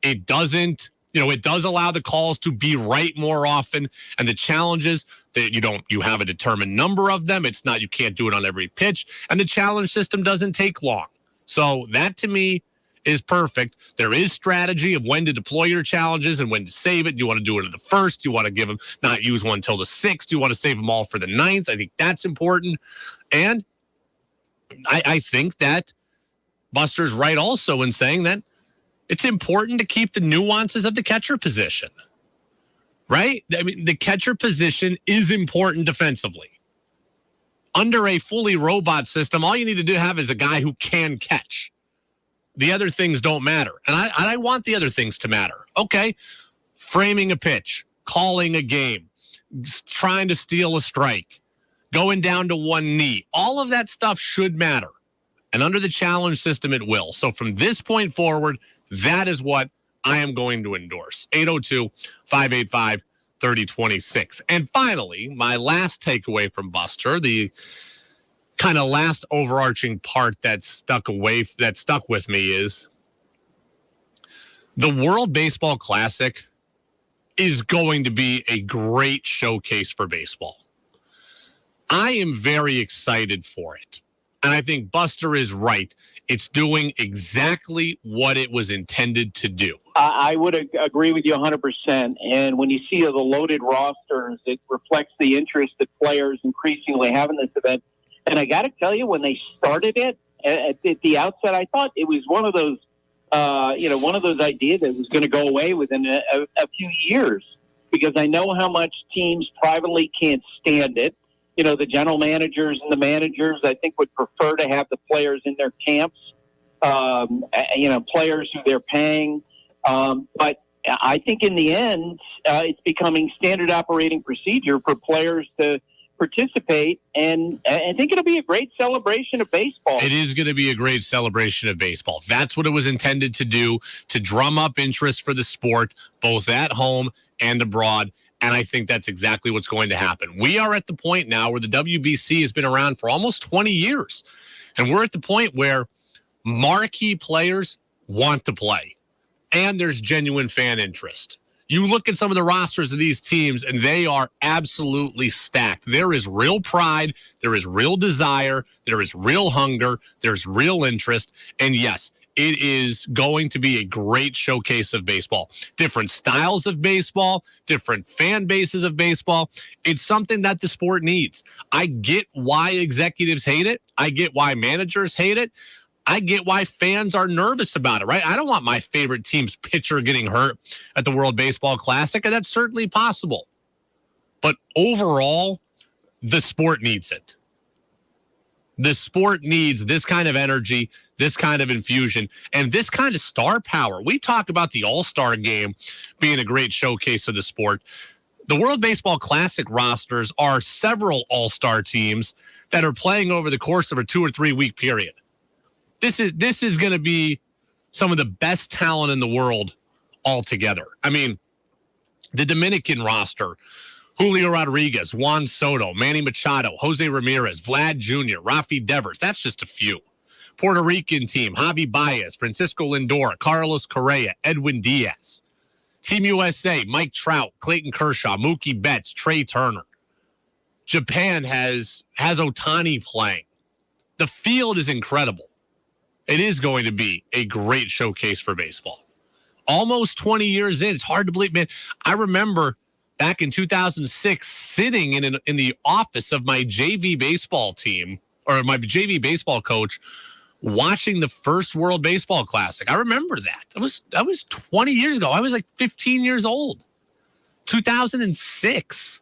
D: It doesn't, it does allow the calls to be right more often, and the challenges that you have a determined number of them. It's not, you can't do it on every pitch, and the challenge system doesn't take long. So that to me is perfect. There is strategy of when to deploy your challenges and when to save it. Do you want to do it at the first? Do you want to give them, not use one till the 6th? Do you want to save them all for the 9th? I think that's important. And I think that Buster's right also in saying that it's important to keep the nuances of the catcher position, right? I mean, the catcher position is important defensively. Under a fully robot system, all you need to have is a guy who can catch. The other things don't matter. And I want the other things to matter. Okay, framing a pitch, calling a game, trying to steal a strike, going down to one knee. All of that stuff should matter. And under the challenge system, it will. So from this point forward, that is what I am going to endorse. 802-585-3026. And finally, my last takeaway from Buster, the kind of last overarching part that stuck with me is the World Baseball Classic is going to be a great showcase for baseball. I am very excited for it. And I think Buster is right. It's doing exactly what it was intended to do.
G: I would agree with you 100%. And when you see the loaded rosters, it reflects the interest that players increasingly have in this event. And I got to tell you, when they started it at the outset, I thought it was one of those ideas that was going to go away within a few years, because I know how much teams privately can't stand it. You know, the general managers and the managers, I think, would prefer to have the players in their camps, players who they're paying. But I think in the end, it's becoming standard operating procedure for players to participate. And I think it'll be a great celebration of baseball.
D: It is going to be a great celebration of baseball. That's what it was intended to do, to drum up interest for the sport, both at home and abroad. And I think that's exactly what's going to happen. We are at the point now where the WBC has been around for almost 20 years. And we're at the point where marquee players want to play. And there's genuine fan interest. You look at some of the rosters of these teams, and they are absolutely stacked. There is real pride. There is real desire. There is real hunger. There's real interest. And yes, it is going to be a great showcase of baseball. Different styles of baseball, different fan bases of baseball. It's something that the sport needs. I get why executives hate it. I get why managers hate it. I get why fans are nervous about it, right? I don't want my favorite team's pitcher getting hurt at the World Baseball Classic, and that's certainly possible. But overall, the sport needs it. The sport needs this kind of energy, this kind of infusion, and this kind of star power. We talk about the All-Star game being a great showcase of the sport. The World Baseball Classic rosters are several All-Star teams that are playing over the course of a 2 or 3 week period. This is going to be some of the best talent in the world altogether. I mean, the Dominican roster, Julio Rodriguez, Juan Soto, Manny Machado, Jose Ramirez, Vlad Jr., Rafi Devers. That's just a few. Puerto Rican team, Javi Baez, Francisco Lindor, Carlos Correa, Edwin Diaz. Team USA, Mike Trout, Clayton Kershaw, Mookie Betts, Trey Turner. Japan has Ohtani playing. The field is incredible. It is going to be a great showcase for baseball. Almost 20 years in, it's hard to believe, man. I remember back in 2006 sitting in the office of my JV baseball team, or my JV baseball coach, watching the first World Baseball Classic. I remember that. That was 20 years ago. I was like 15 years old. 2006.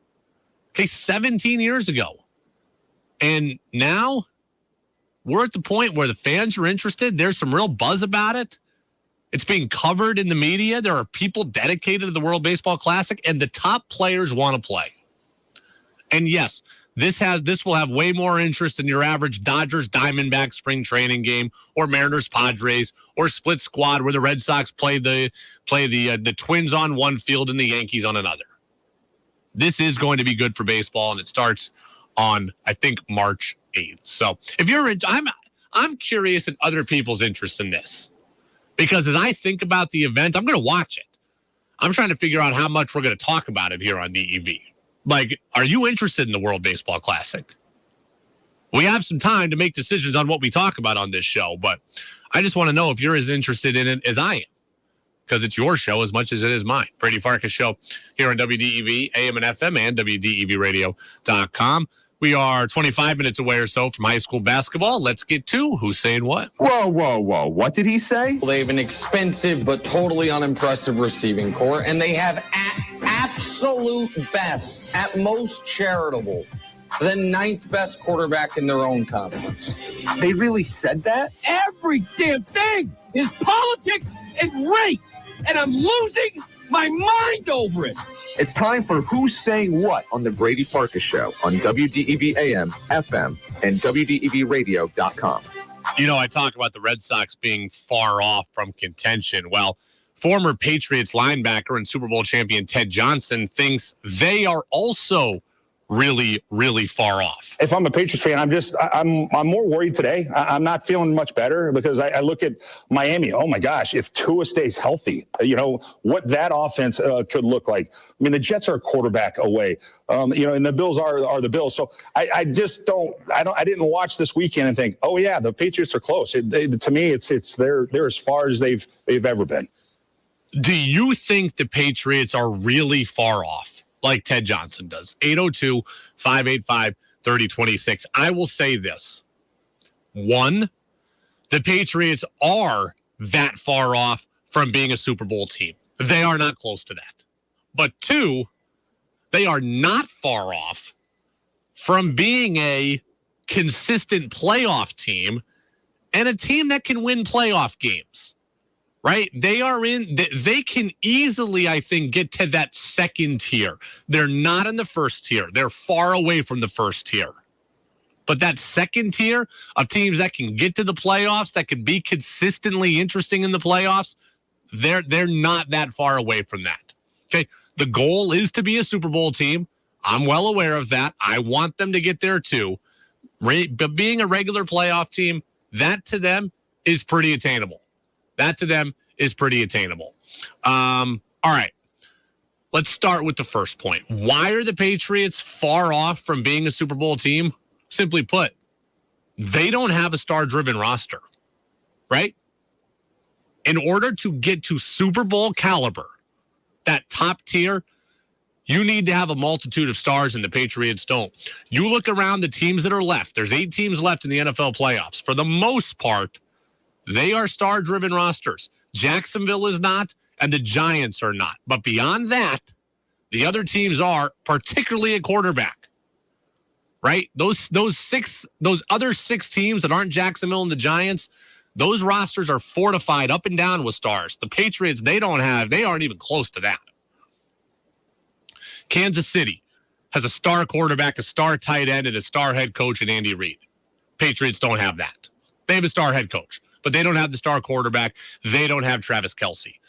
D: Okay, 17 years ago. And now we're at the point where the fans are interested. There's some real buzz about it. It's being covered in the media. There are people dedicated to the World Baseball Classic, and the top players want to play. And yes, this will have way more interest than your average Dodgers Diamondbacks spring training game, or Mariners Padres, or split squad where the Red Sox play the Twins on one field and the Yankees on another. This is going to be good for baseball, and it starts on, I think, March 8th. So if you're I'm curious in other people's interest in this, because as I think about the event, I'm going to watch it. I'm trying to figure out how much we're going to talk about it here on DEV. Like, are you interested in the World Baseball Classic? We have some time to make decisions on what we talk about on this show, but I just want to know if you're as interested in it as I am, because it's your show as much as it is mine. Brady Farkas Show here on WDEV, AM and FM, and WDEVradio.com. We are 25 minutes away or so from high school basketball. Let's get to Who's Saying What.
A: Whoa. What did he say?
V: They have an expensive but totally unimpressive receiving core, and they have absolute best, at most charitable, the 9th best quarterback in their own conference.
A: They really said that?
W: Every damn thing is politics and race, and I'm losing my mind over it.
F: It's time for Who's Saying What on the Brady Farkas Show on WDEV AM, FM, and WDEVradio.com.
D: You know, I talk about the Red Sox being far off from contention. Well, former Patriots linebacker and Super Bowl champion Ted Johnson thinks they are also really, really far off.
X: If I'm a Patriots fan, I'm more worried today. I'm not feeling much better because I look at Miami. Oh my gosh, if Tua stays healthy, what that offense could look like. I mean, the Jets are a quarterback away, and the Bills are the Bills. So I didn't watch this weekend and think, oh yeah, the Patriots are close. To me, they're as far as they've ever been.
D: Do you think the Patriots are really far off, like Ted Johnson does? 802-585-3026. I will say this. 1, the Patriots are that far off from being a Super Bowl team. They are not close to that. But 2, they are not far off from being a consistent playoff team and a team that can win playoff games. Right? They can easily, I think, get to that second tier. They're not in the first tier. They're far away from the first tier. But that second tier of teams that can get to the playoffs, that can be consistently interesting in the playoffs, they're not that far away from that. Okay. The goal is to be a Super Bowl team. I'm well aware of that. I want them to get there too. But being a regular playoff team, that to them is pretty attainable. That to them is pretty attainable. All right. Let's start with the first point. Why are the Patriots far off from being a Super Bowl team? Simply put, they don't have a star-driven roster, right? In order to get to Super Bowl caliber, that top tier, you need to have a multitude of stars, and the Patriots don't. You look around the teams that are left. There's 8 teams left in the NFL playoffs. For the most part, they are star-driven rosters. Jacksonville is not, and the Giants are not. But beyond that, the other teams are, particularly at quarterback. Right? Those other 6 teams that aren't Jacksonville and the Giants, those rosters are fortified up and down with stars. The Patriots, they aren't even close to that. Kansas City has a star quarterback, a star tight end, and a star head coach in Andy Reid. Patriots don't have that. They have a star head coach, but they don't have the star quarterback. They don't have Travis Kelce.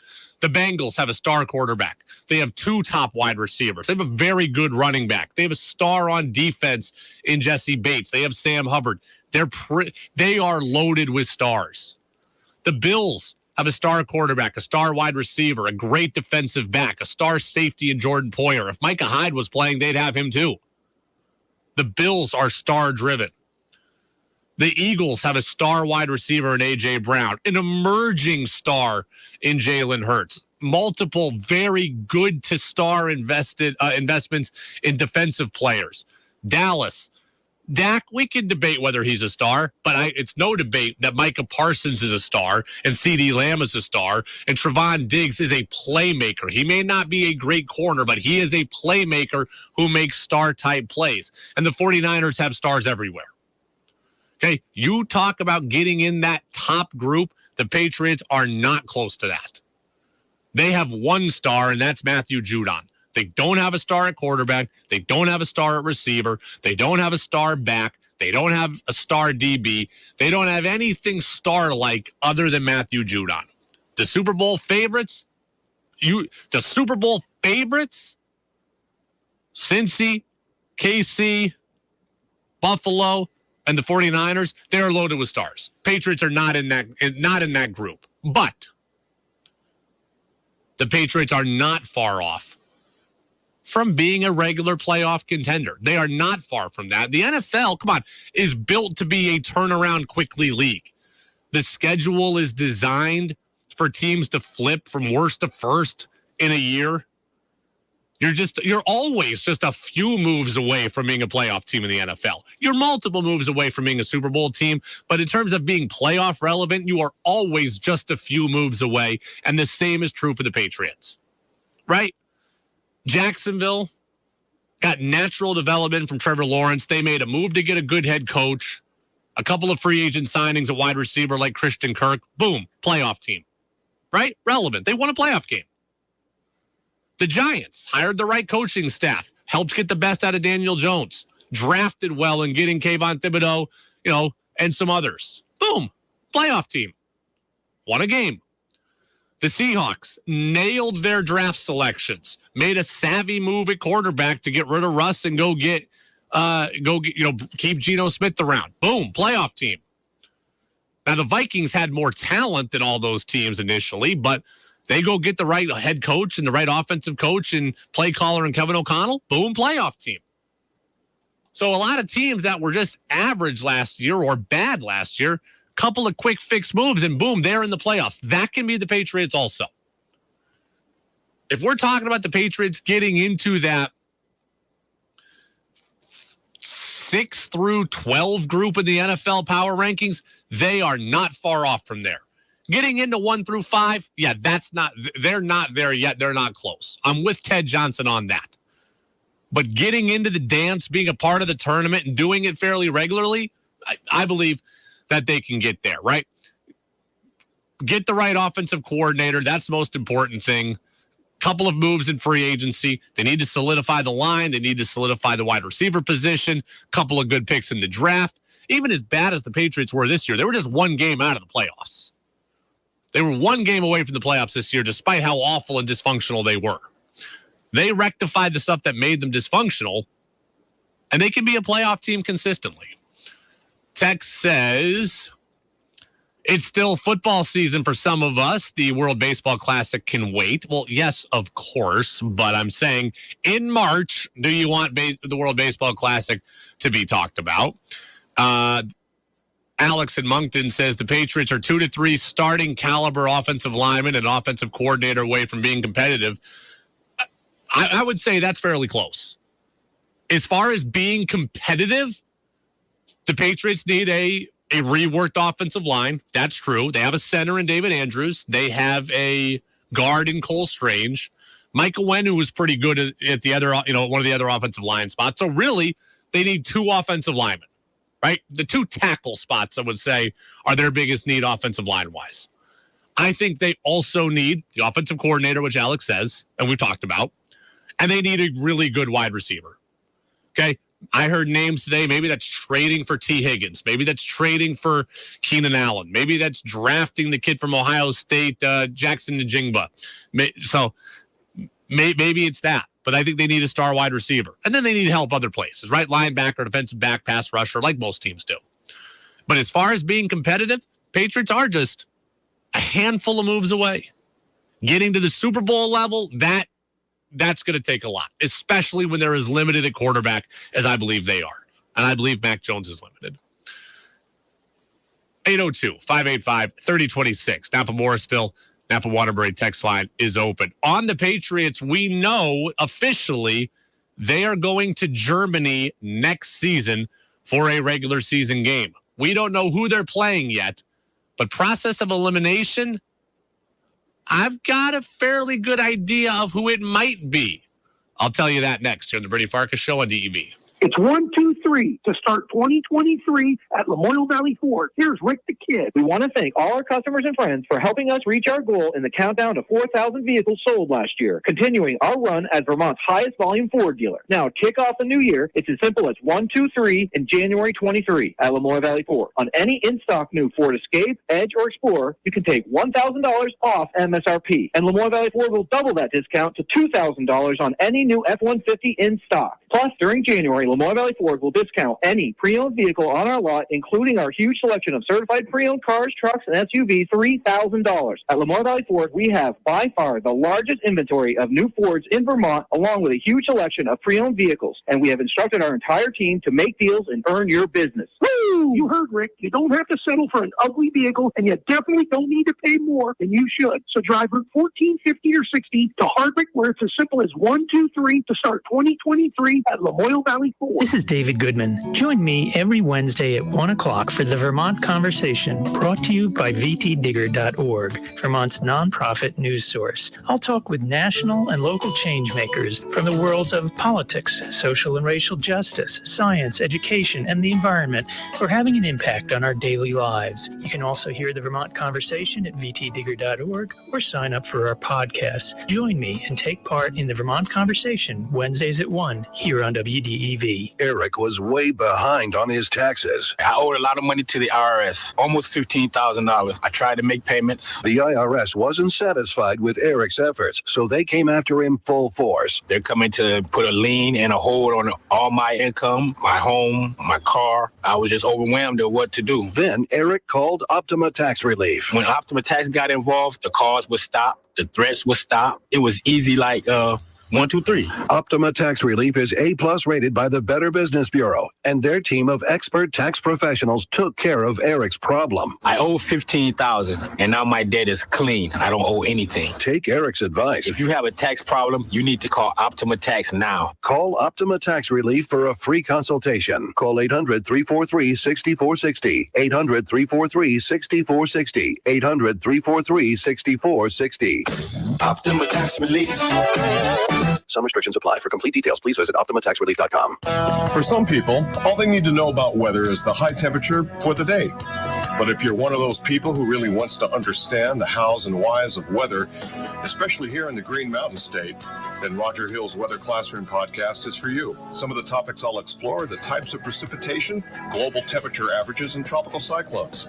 D: The Bengals have a star quarterback. They have 2 top wide receivers. They have a very good running back. They have a star on defense in Jesse Bates. They have Sam Hubbard. They are loaded with stars. The Bills have a star quarterback, a star wide receiver, a great defensive back, a star safety in Jordan Poyer. If Micah Hyde was playing, they'd have him too. The Bills are star-driven. The Eagles have a star wide receiver in A.J. Brown, an emerging star in Jalen Hurts, multiple very good to star investments in defensive players. Dallas, Dak, we can debate whether he's a star, but it's no debate that Micah Parsons is a star and CeeDee Lamb is a star and Trevon Diggs is a playmaker. He may not be a great corner, but he is a playmaker who makes star-type plays. And the 49ers have stars everywhere. Okay, you talk about getting in that top group. The Patriots are not close to that. They have 1 star, and that's Matthew Judon. They don't have a star at quarterback. They don't have a star at receiver. They don't have a star back. They don't have a star DB. They don't have anything star-like other than Matthew Judon. The Super Bowl favorites, Cincy, KC, Buffalo, and the 49ers, they're loaded with stars. Patriots are not in that group. But the Patriots are not far off from being a regular playoff contender. They are not far from that. The NFL, come on, is built to be a turnaround quickly league. the schedule is designed for teams to flip from worst to first in a year, you're always just a few moves away from being a playoff team in the NFL. You're multiple moves away from being a Super Bowl team, but in terms of being playoff relevant, you are always just a few moves away, and the same is true for the Patriots, right? Jacksonville got natural development from Trevor Lawrence. They made a move to get a good head coach, a couple of free agent signings, a wide receiver like Christian Kirk. Boom, playoff team, right? Relevant. They won a playoff game. The Giants hired the right coaching staff, helped get the best out of Daniel Jones, drafted well in getting Kayvon Thibodeau, and some others. Boom, playoff team. Won a game. The Seahawks nailed their draft selections, made a savvy move at quarterback to get rid of Russ and keep Geno Smith around. Boom, playoff team. Now, the Vikings had more talent than all those teams initially, but they go get the right head coach and the right offensive coach and play caller and Kevin O'Connell. Boom, playoff team. So a lot of teams that were just average last year or bad last year, couple of quick fix moves and boom, they're in the playoffs. That can be the Patriots also. If we're talking about the Patriots getting into that 6 through 12 group in the NFL power rankings, they are not far off from there. Getting into 1 through 5, yeah, they're not there yet. They're not close. I'm with Ted Johnson on that. But getting into the dance, being a part of the tournament and doing it fairly regularly, I believe that they can get there, right? Get the right offensive coordinator. That's the most important thing. Couple of moves in free agency. They need to solidify the line. They need to solidify the wide receiver position. Couple of good picks in the draft. Even as bad as the Patriots were this year, they were just one game out of the playoffs. They were one game away from the playoffs this year, despite how awful and dysfunctional they were. They rectified the stuff that made them dysfunctional, and they can be a playoff team consistently. Text says, it's still football season for some of us. The World Baseball Classic can wait. Well, yes, of course, but I'm saying in March, do you want the World Baseball Classic to be talked about? Alex in Moncton says the Patriots are 2 to 3 starting caliber offensive linemen and offensive coordinator away from being competitive. I would say that's fairly close. As far as being competitive, the Patriots need a reworked offensive line. That's true. They have a center in David Andrews. They have a guard in Cole Strange. Michael Wenu was pretty good at the other, one of the other offensive line spots. So really, they need 2 offensive linemen. Right? The 2 tackle spots, I would say, are their biggest need offensive line-wise. I think they also need the offensive coordinator, which Alex says, and we've talked about, and they need a really good wide receiver. Okay? I heard names today. Maybe that's trading for T. Higgins. Maybe that's trading for Keenan Allen. Maybe that's drafting the kid from Ohio State, Jackson Njigba. So maybe it's that. But I think they need a star wide receiver. And then they need help other places, right? Linebacker, defensive back, pass rusher, like most teams do. But as far as being competitive, Patriots are just a handful of moves away. Getting to the Super Bowl level, that's going to take a lot, especially when they're as limited at quarterback as I believe they are. And I believe Mac Jones is limited. 802-585-3026. Napa Morrisville. Napa Waterbury text line is open. On the Patriots, we know officially they are going to Germany next season for a regular season game. We don't know who they're playing yet, but process of elimination, I've got a fairly good idea of who it might be. I'll tell you that next here on the Brady Farkas Show on DEV.
C: It's 1, 2, 3 to start 2023 at Memorial Valley Ford. Here's Rick the Kid.
E: We want to thank all our customers and friends for helping us reach our goal in the countdown to 4,000 vehicles sold last year, continuing our run as Vermont's highest volume Ford dealer. Now, to kick off the new year, it's as simple as 1, 2, 3 in January 23 at Memorial Valley Ford. On any in-stock new Ford Escape, Edge, or Explorer, you can take $1,000 off MSRP. And Memorial Valley Ford will double that discount to $2,000 on any new F-150 in stock. Plus, during January, Lamoille Valley Ford will discount any pre-owned vehicle on our lot, including our huge selection of certified pre-owned cars, trucks, and SUVs, $3,000. At Lamoille Valley Ford, we have by far the largest inventory of new Fords in Vermont, along with a huge selection of pre-owned vehicles. And we have instructed our entire team to make deals and earn your business.
C: Woo! You heard, Rick. You don't have to settle for an ugly vehicle, and you definitely don't need to pay more than you should. So drive Route 14, 50, or 60 to Hardwick, where it's as simple as 1, 2, 3 to start 2023 at Lamoille Valley Ford.
H: This is David Goodman. Join me every Wednesday at 1 o'clock for the Vermont Conversation, brought to you by vtdigger.org, Vermont's nonprofit news source. I'll talk with national and local change makers from the worlds of politics, social and racial justice, science, education, and the environment who are having an impact on our daily lives. You can also hear the Vermont Conversation at vtdigger.org or sign up for our podcasts. Join me and take part in the Vermont Conversation Wednesdays at 1 here on WDEV.
J: Eric was way behind on his taxes.
K: I owed a lot of money to the IRS, almost $15,000. I tried to make payments.
J: The IRS wasn't satisfied with Eric's efforts, so they came after him full force.
K: They're coming to put a lien and a hold on all my income, my home, my car. I was just overwhelmed at what to do.
J: Then Eric called Optima Tax Relief.
K: When Optima Tax got involved, the calls would stop, the threats would stop. It was easy like 1, 2, 3.
J: Optima Tax Relief is A+ rated by the Better Business Bureau, and their team of expert tax professionals took care of Eric's problem.
K: I owe $15,000, and now my debt is clean. I don't owe anything.
J: Take Eric's advice.
K: If you have a tax problem, you need to call Optima Tax now.
J: Call Optima Tax Relief for a free consultation. Call 800-343-6460. 800-343-6460. 800-343-6460.
K: Optima Tax Relief.
J: Some restrictions apply. For complete details, please visit OptimaTaxRelief.com.
L: For some people, all they need to know about weather is the high temperature for the day. But if you're one of those people who really wants to understand the hows and whys of weather, especially here in the Green Mountain State, then Roger Hill's Weather Classroom podcast is for you. Some of the topics I'll explore are the types of precipitation, global temperature averages, and tropical cyclones.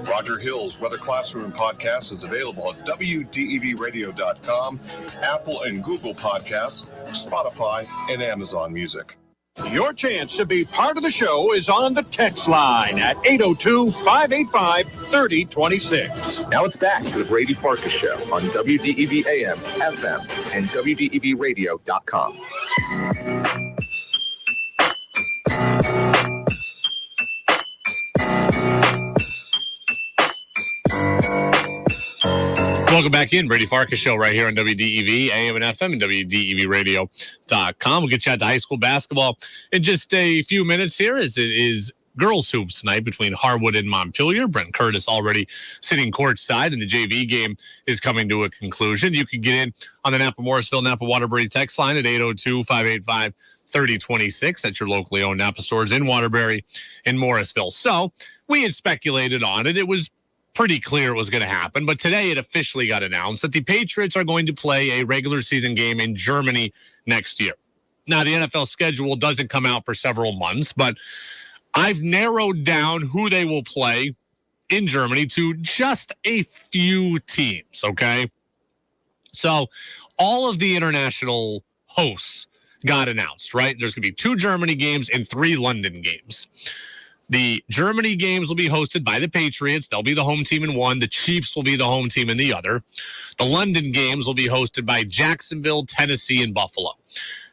L: Roger Hill's Weather Classroom podcast is available at WDEVradio.com, Apple and Google Podcasts, Spotify, and Amazon Music.
B: Your chance to be part of the show is on the text line at 802-585-3026.
F: Now it's back to the Brady Farkas Show on WDEV AM, FM, and WDEVradio.com.
D: Welcome back in. Brady Farkas Show right here on WDEV, AM and FM, and WDEVradio.com. We'll get you out to high school basketball in just a few minutes here, as it is girls hoops tonight between Harwood and Montpelier. Brent Curtis already sitting courtside, and the JV game is coming to a conclusion. You can get in on the Napa Morrisville, Napa Waterbury text line at 802-585-3026 at your locally owned Napa stores in Waterbury and Morrisville. So we had speculated on it. It was pretty clear it was going to happen, but today it officially got announced that the Patriots are going to play a regular season game in Germany next year. Now, the NFL schedule doesn't come out for several months, but I've narrowed down who they will play in Germany to just a few teams, okay? So all of the international hosts got announced, right? There's going to be 2 Germany games and 3 London games. The Germany games will be hosted by the Patriots. They'll be the home team in one. The Chiefs will be the home team in the other. The London games will be hosted by Jacksonville, Tennessee, and Buffalo.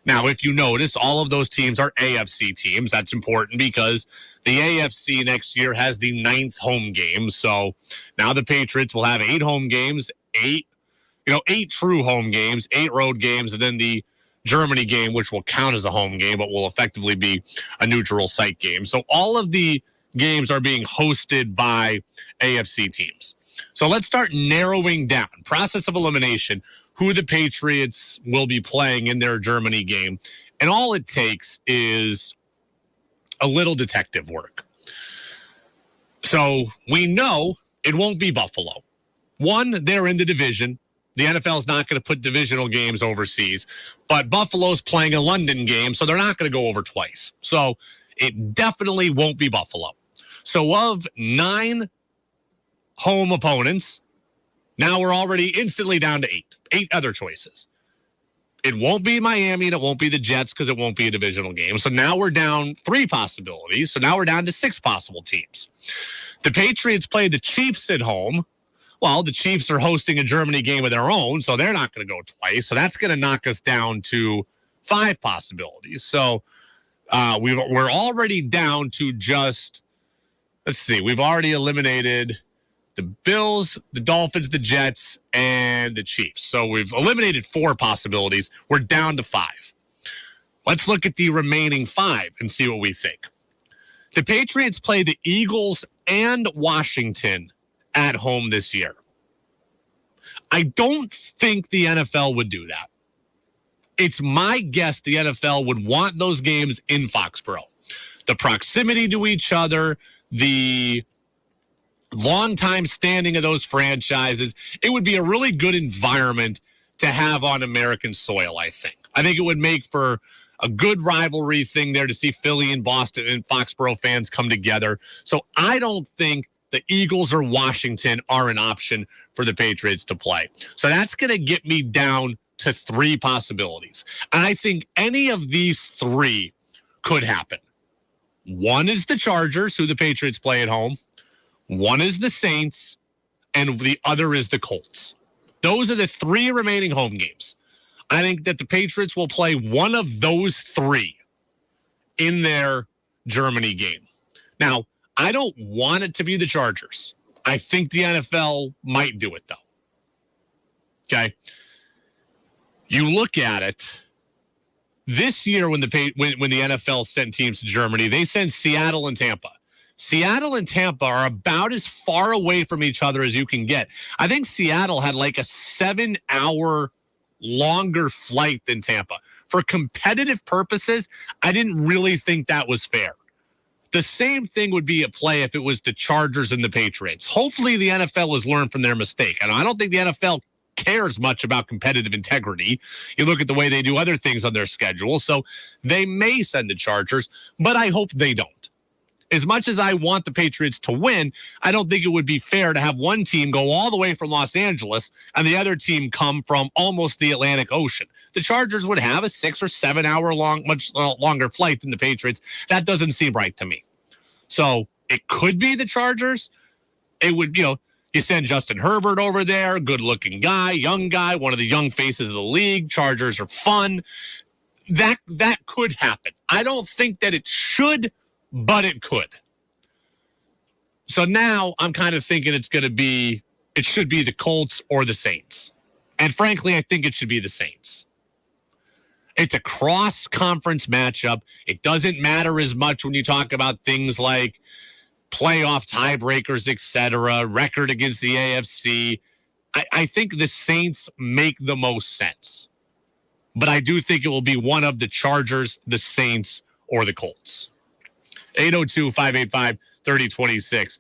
D: Now, if you notice, all of those teams are AFC teams. That's important because the AFC next year has the 9th home game. So now the Patriots will have 8 home games, 8 true home games, 8 road games, and then the Germany game, which will count as a home game, but will effectively be a neutral site game. So all of the games are being hosted by AFC teams. So let's start narrowing down, process of elimination, who the Patriots will be playing in their Germany game. And all it takes is a little detective work. So we know it won't be Buffalo. One, they're in the division. The NFL is not going to put divisional games overseas, but Buffalo's playing a London game, so they're not going to go over twice. So it definitely won't be Buffalo. So of 9 home opponents, now we're already instantly down to 8 other choices. It won't be Miami, and it won't be the Jets because it won't be a divisional game. So now we're down 3 possibilities. So now we're down to 6 possible teams. The Patriots play the Chiefs at home. Well, the Chiefs are hosting a Germany game of their own, so they're not going to go twice. So that's going to knock us down to 5 possibilities. So we're already down to just, let's see, we've already eliminated the Bills, the Dolphins, the Jets, and the Chiefs. So we've eliminated 4 possibilities. We're down to 5. Let's look at the remaining 5 and see what we think. The Patriots play the Eagles and Washington at home this year. I don't think the NFL would do that. It's my guess the NFL would want those games in Foxborough. The proximity to each other, the long time standing of those franchises, it would be a really good environment to have on American soil, I think. I think it would make for a good rivalry thing there to see Philly and Boston and Foxborough fans come together. So I don't think the Eagles or Washington are an option for the Patriots to play. So that's going to get me down to 3 possibilities. And I think any of these 3 could happen. One is the Chargers, who the Patriots play at home. One is the Saints, and the other is the Colts. Those are the 3 remaining home games. I think that the Patriots will play one of those 3 in their Germany game. Now, I don't want it to be the Chargers. I think the NFL might do it, though. Okay? You look at it. This year when the NFL sent teams to Germany, they sent Seattle and Tampa. Seattle and Tampa are about as far away from each other as you can get. I think Seattle had like a 7-hour longer flight than Tampa. For competitive purposes, I didn't really think that was fair. The same thing would be at play if it was the Chargers and the Patriots. Hopefully the NFL has learned from their mistake. And I don't think the NFL cares much about competitive integrity. You look at the way they do other things on their schedule. So they may send the Chargers, but I hope they don't. As much as I want the Patriots to win, I don't think it would be fair to have one team go all the way from Los Angeles and the other team come from almost the Atlantic Ocean. The Chargers would have a 6 or 7 hour long, much longer flight than the Patriots. That doesn't seem right to me. So it could be the Chargers. It would, you send Justin Herbert over there, good looking guy, young guy, one of the young faces of the league. Chargers are fun. That could happen. I don't think that it should, but it could. So now I'm kind of thinking it should be the Colts or the Saints. And frankly, I think it should be the Saints. It's a cross-conference matchup. It doesn't matter as much when you talk about things like playoff tiebreakers, etc., record against the AFC. I think the Saints make the most sense. But I do think it will be one of the Chargers, the Saints, or the Colts. 802-585-3026.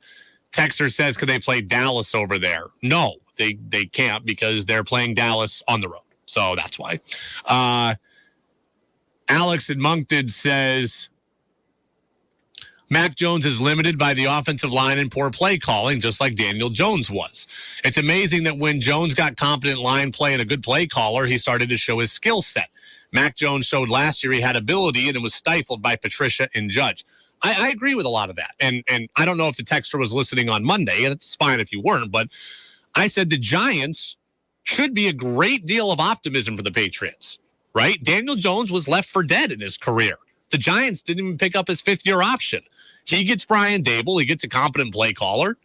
D: Texter says, could they play Dallas over there? No, they can't because they're playing Dallas on the road. So that's why. Alex in Moncton says, Mac Jones is limited by the offensive line and poor play calling, just like Daniel Jones was. It's amazing that when Jones got competent line play and a good play caller, he started to show his skill set. Mac Jones showed last year he had ability, and it was stifled by Patricia and Judge. I agree with a lot of that. And I don't know if the texter was listening on Monday, and it's fine if you weren't, but I said the Giants should be a great deal of optimism for the Patriots, right? Daniel Jones was left for dead in his career. The Giants didn't even pick up his 5th-year option. He gets Brian Dable. He gets a competent play caller.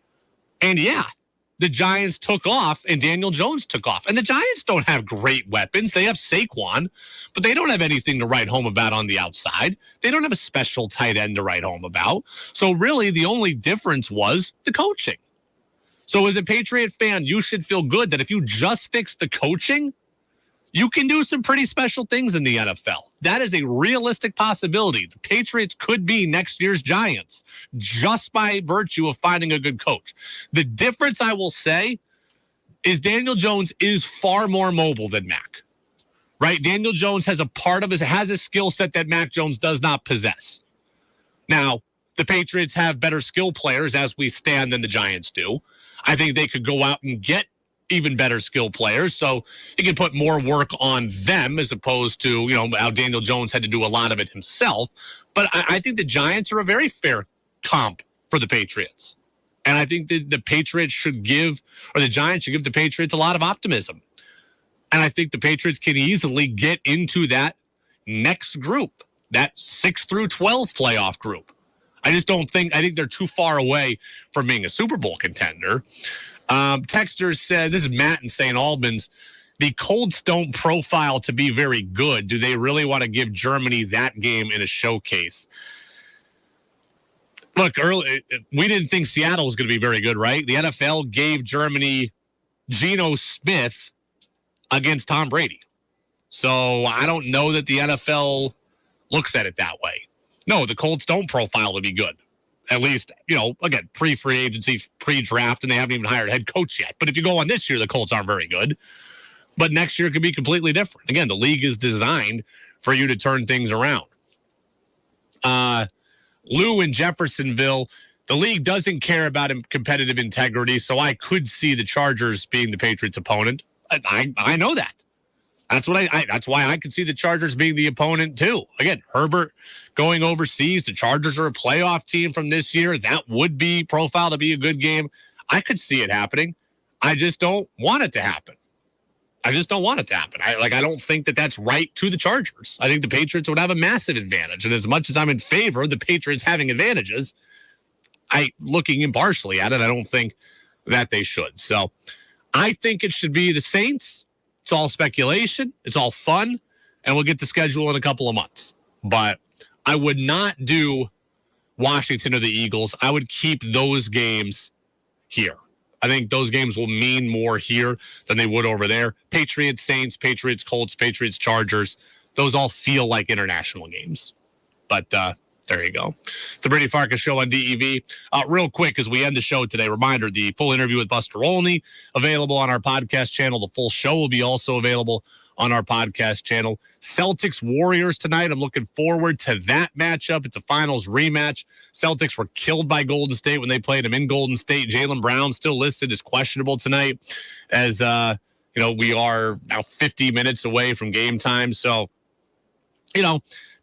D: And, yeah, the Giants took off and Daniel Jones took off. And the Giants don't have great weapons. They have Saquon, but they don't have anything to write home about on the outside. They don't have a special tight end to write home about. So, really, the only difference was the coaching. So, as a Patriot fan, you should feel good that if you just fix the coaching, you can do some pretty special things in the NFL. That is a realistic possibility. The Patriots could be next year's Giants just by virtue of finding a good coach. The difference, I will say, is Daniel Jones is far more mobile than Mac, right? Daniel Jones has a skill set that Mac Jones does not possess. Now, the Patriots have better skill players as we stand than the Giants do. I think they could go out and get even better skill players. So you can put more work on them as opposed to, how Daniel Jones had to do a lot of it himself. But I think the Giants are a very fair comp for the Patriots. And I think that the Giants should give the Patriots a lot of optimism. And I think the Patriots can easily get into that next group, that 6 through 12 playoff group. I think they're too far away from being a Super Bowl contender. Texter says, this is Matt in St. Albans, the Colts don't profile to be very good. Do they really want to give Germany that game in a showcase? Look, we didn't think Seattle was going to be very good, right? The NFL gave Germany Geno Smith against Tom Brady. So I don't know that the NFL looks at it that way. No, the Colts don't profile to be good. At least, again, pre-free agency, pre-draft, and they haven't even hired a head coach yet. But if you go on this year, the Colts aren't very good. But next year could be completely different. Again, the league is designed for you to turn things around. Lou in Jeffersonville, the league doesn't care about competitive integrity, so I could see the Chargers being the Patriots' opponent. I know that. That's why I could see the Chargers being the opponent too. Again, Herbert going overseas. The Chargers are a playoff team from this year. That would be profiled to be a good game. I could see it happening. I just don't want it to happen. I don't think that that's right to the Chargers. I think the Patriots would have a massive advantage. And as much as I'm in favor of the Patriots having advantages, looking impartially at it, I don't think that they should. So I think it should be the Saints. It's all speculation. It's all fun. And we'll get the schedule in a couple of months. But I would not do Washington or the Eagles. I would keep those games here. I think those games will mean more here than they would over there. Patriots, Saints, Patriots, Colts, Patriots, Chargers. Those all feel like international games. But there you go. It's the Brady Farkas Show on DEV. Real quick, as we end the show today, reminder, the full interview with Buster Olney available on our podcast channel. The full show will be also available on our podcast channel. Celtics Warriors tonight. I'm looking forward to that matchup. It's a finals rematch. Celtics were killed by Golden State when they played them in Golden State. Jaylen Brown still listed as questionable tonight, as we are now 50 minutes away from game time. So,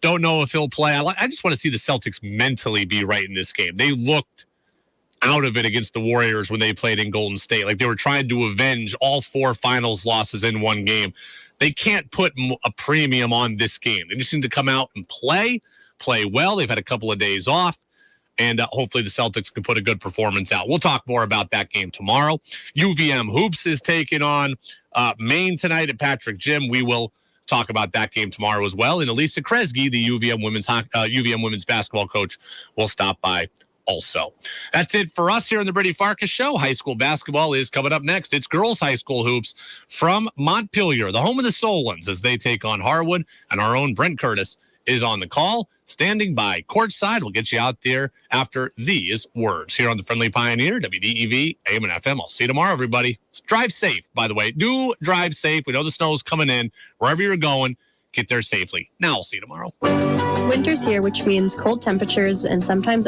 D: don't know if he'll play. I just want to see the Celtics mentally be right in this game. They looked out of it against the Warriors when they played in Golden State. Like they were trying to avenge all 4 finals losses in one game. They can't put a premium on this game. They just need to come out and play well. They've had a couple of days off, and hopefully the Celtics can put a good performance out. We'll talk more about that game tomorrow. UVM Hoops is taking on Maine tonight at Patrick Gym. We will talk about that game tomorrow as well. And Elisa Kresge, the UVM women's basketball coach, will stop by also. That's it for us here on the Brady Farkas Show. High school basketball is coming up next. It's girls high school hoops from Montpelier, the home of the Solons, as they take on Harwood, and our own Brent Curtis is on the call, standing by courtside. We'll get you out there after these words here on the Friendly Pioneer, WDEV, AM and FM. I'll see you tomorrow, everybody. Drive safe, by the way. Do drive safe. We know the snow's coming in. Wherever you're going, get there safely. Now I'll see you tomorrow.
M: Winter's here, which means cold temperatures and sometimes